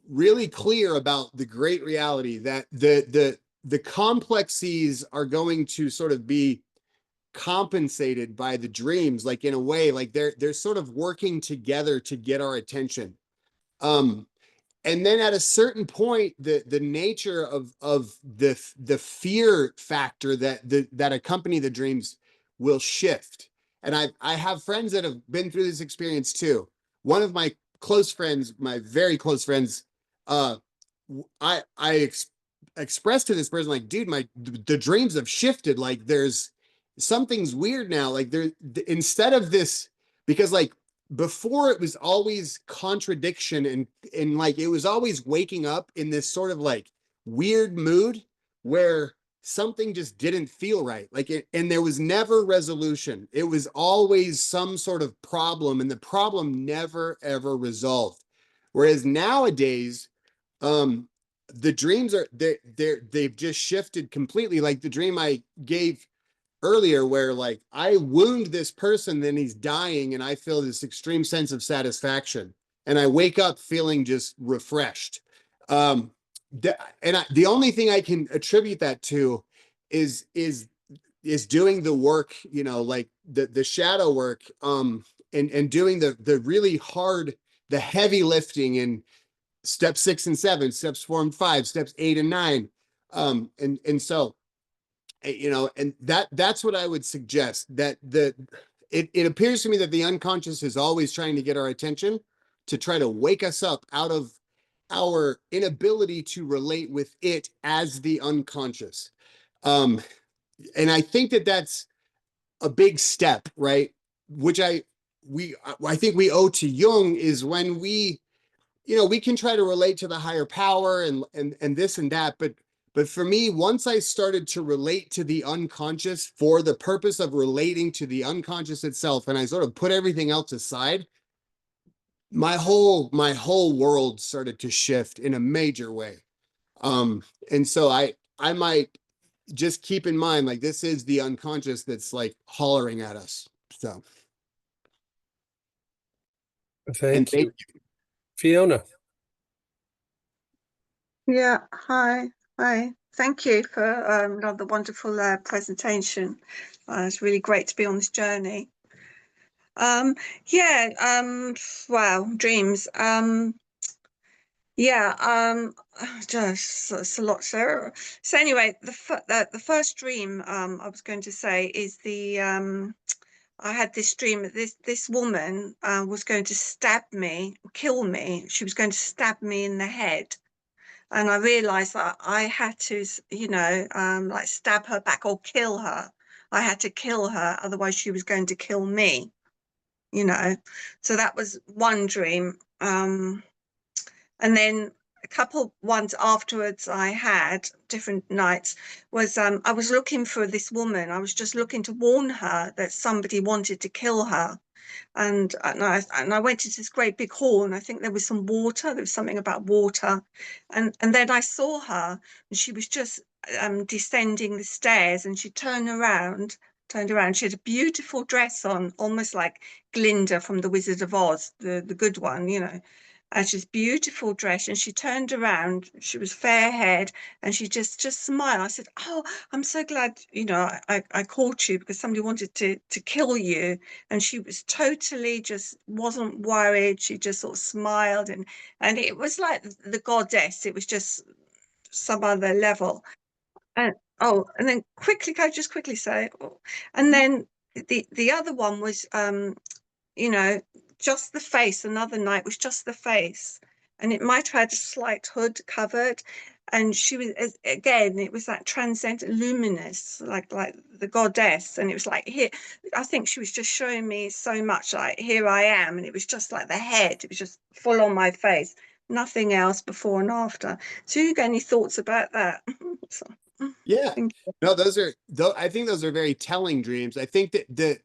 really clear about the great reality that the complexities are going to sort of be compensated by the dreams, like in a way, like they're sort of working together to get our attention. Um, and then at a certain point, the nature of the fear factor that accompany the dreams will shift. And I have friends that have been through this experience too. One of my close friends, my very close friends, uh, I expressed to this person, like, dude, the dreams have shifted. Like, there's something's weird now. Like, instead of this, because like before it was always contradiction, and like it was always waking up in this sort of like weird mood where something just didn't feel right, like it, and there was never resolution. It was always some sort of problem, and the problem never ever resolved. Whereas nowadays, the dreams are they've just shifted completely. Like the dream I gave earlier, where like I wound this person, then he's dying, and I feel this extreme sense of satisfaction, and I wake up feeling just refreshed. The only thing I can attribute that to is doing the work, you know, like the shadow work, and doing the really hard, the heavy lifting in step 6 and 7, steps 4 and 5, steps 8 and 9. And so, you know, and that's what I would suggest, that it appears to me that the unconscious is always trying to get our attention, to try to wake us up out of our inability to relate with it as the unconscious. And I think that that's a big step, right? Which I think we owe to Jung, is when we, you know, we can try to relate to the higher power and this and that, but for me, once I started to relate to the unconscious for the purpose of relating to the unconscious itself, and I sort of put everything else aside, my whole world started to shift in a major way. And so I might just keep in mind, like, this is the unconscious that's like hollering at us. So Thank you. Fiona. Yeah, hi. Thank you for the wonderful presentation. It's really great to be on this journey. Wow, dreams. Just it's a lot. So anyway, the first dream I was going to say is I had this dream that this woman was going to stab me, kill me. She was going to stab me in the head. And I realized that I had to, you know, like stab her back or kill her. I had to kill her, otherwise she was going to kill me, you know. So that was one dream. And then a couple ones afterwards I had, different nights, was I was looking for this woman. I was just looking to warn her that somebody wanted to kill her. And I went into this great big hall, and I think there was some water. There was something about water, and then I saw her, and she was just descending the stairs, and she turned around. She had a beautiful dress on, almost like Glinda from The Wizard of Oz, the good one, you know. And she's beautiful dress, and she turned around. She was fair-haired, and she just smiled. I said, "Oh, I'm so glad, you know, I called you because somebody wanted to kill you." And she was totally just wasn't worried. She just sort of smiled, and it was like the goddess. It was just some other level. And and then quickly, can I just quickly say, and then the other one was you know, just the face. Another night was just the face, and it might have had a slight hood covered. And she was, again, it was that transcendent, luminous, like the goddess. And it was like, here, I think she was just showing me so much, like, here I am. And it was just like the head, it was just full on my face, nothing else before and after. So you got any thoughts about that? So. Yeah. Thank you. No, those are though I think those are very telling dreams. I think that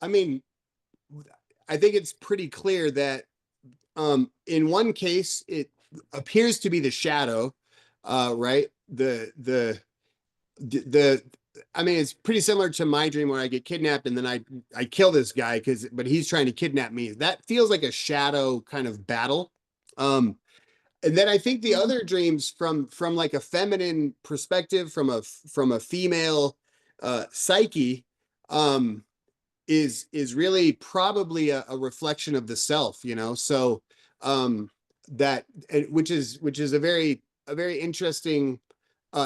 I mean, I think it's pretty clear that in one case it appears to be the shadow, right? The I mean, it's pretty similar to my dream where I get kidnapped and then I kill this guy but he's trying to kidnap me. That feels like a shadow kind of battle. And then I think the other dreams from like a feminine perspective, from a female psyche, is really probably a reflection of the self, you know. So that which is a very interesting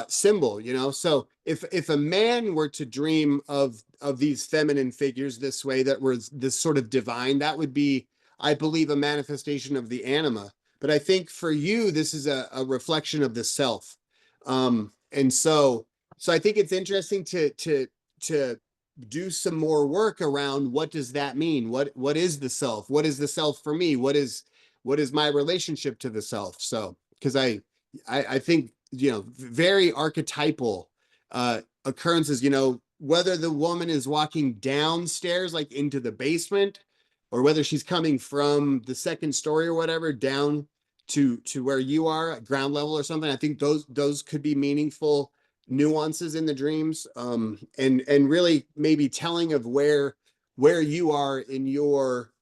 symbol, you know. So if a man were to dream of these feminine figures this way, that was this sort of divine, that would be, I believe, a manifestation of the anima. But I think for you, this is a reflection of the self. And so I think it's interesting to do some more work around what does that mean? What is the self? What is the self for me? What is my relationship to the self? So because I think, you know, very archetypal occurrences, you know, whether the woman is walking downstairs like into the basement, or whether she's coming from the second story or whatever down to where you are at ground level or something. I think those could be meaningful nuances in the dreams, and really maybe telling of where you are in your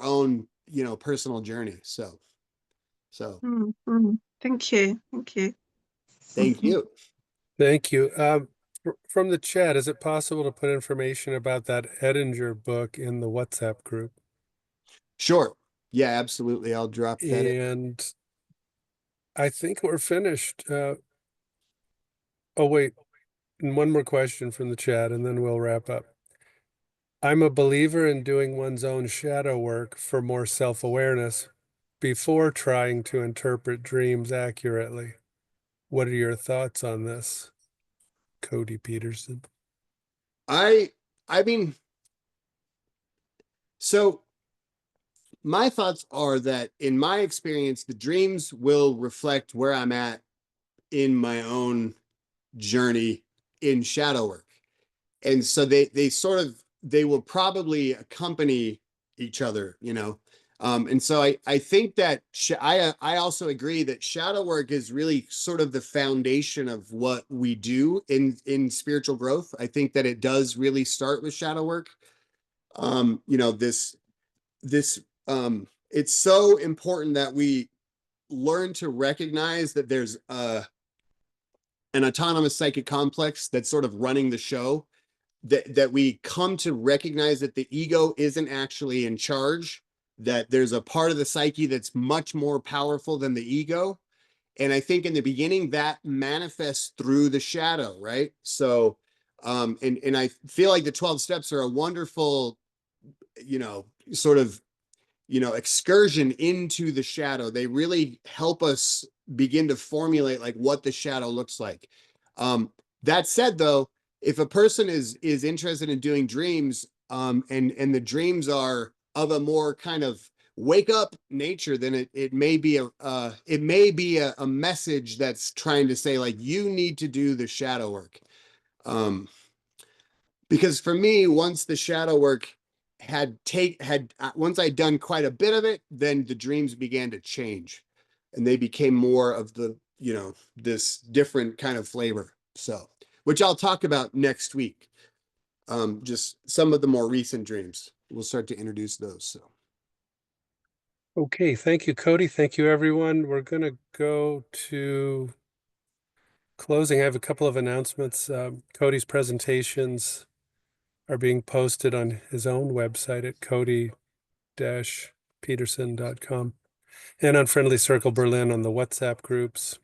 own, you know, personal journey. So Thank you. Thank you. thank you. Thank you. From the chat, is it possible to put information about that Edinger book in the WhatsApp group? Sure. Yeah, absolutely. I'll drop that in. And I think we're finished. Oh, wait. And one more question from the chat, and then we'll wrap up. I'm a believer in doing one's own shadow work for more self-awareness before trying to interpret dreams accurately. What are your thoughts on this, Cody Peterson? I mean, so my thoughts are that in my experience, the dreams will reflect where I'm at in my own journey in shadow work. And so they will probably accompany each other, you know. And so I think that I also agree that shadow work is really sort of the foundation of what we do in spiritual growth. I think that it does really start with shadow work. You know, this it's so important that we learn to recognize that there's an autonomous psychic complex that's sort of running the show, that we come to recognize that the ego isn't actually in charge, that there's a part of the psyche that's much more powerful than the ego. And I think in the beginning that manifests through the shadow, right? So and I feel like the 12 steps are a wonderful, you know, sort of, you know, excursion into the shadow. They really help us begin to formulate like what the shadow looks like. That said, though, if a person is interested in doing dreams, and the dreams are of a more kind of wake up nature, then it may be a message that's trying to say like you need to do the shadow work. Because for me, once the shadow work once I'd done quite a bit of it, then the dreams began to change, and they became more of the, you know, this different kind of flavor. So, which I'll talk about next week. Just some of the more recent dreams. We'll start to introduce those. So. Okay, thank you, Cody. Thank you, everyone. We're going to go to closing. I have a couple of announcements. Cody's presentations are being posted on his own website at cody-peterson.com and on Friendly Circle Berlin on the WhatsApp groups.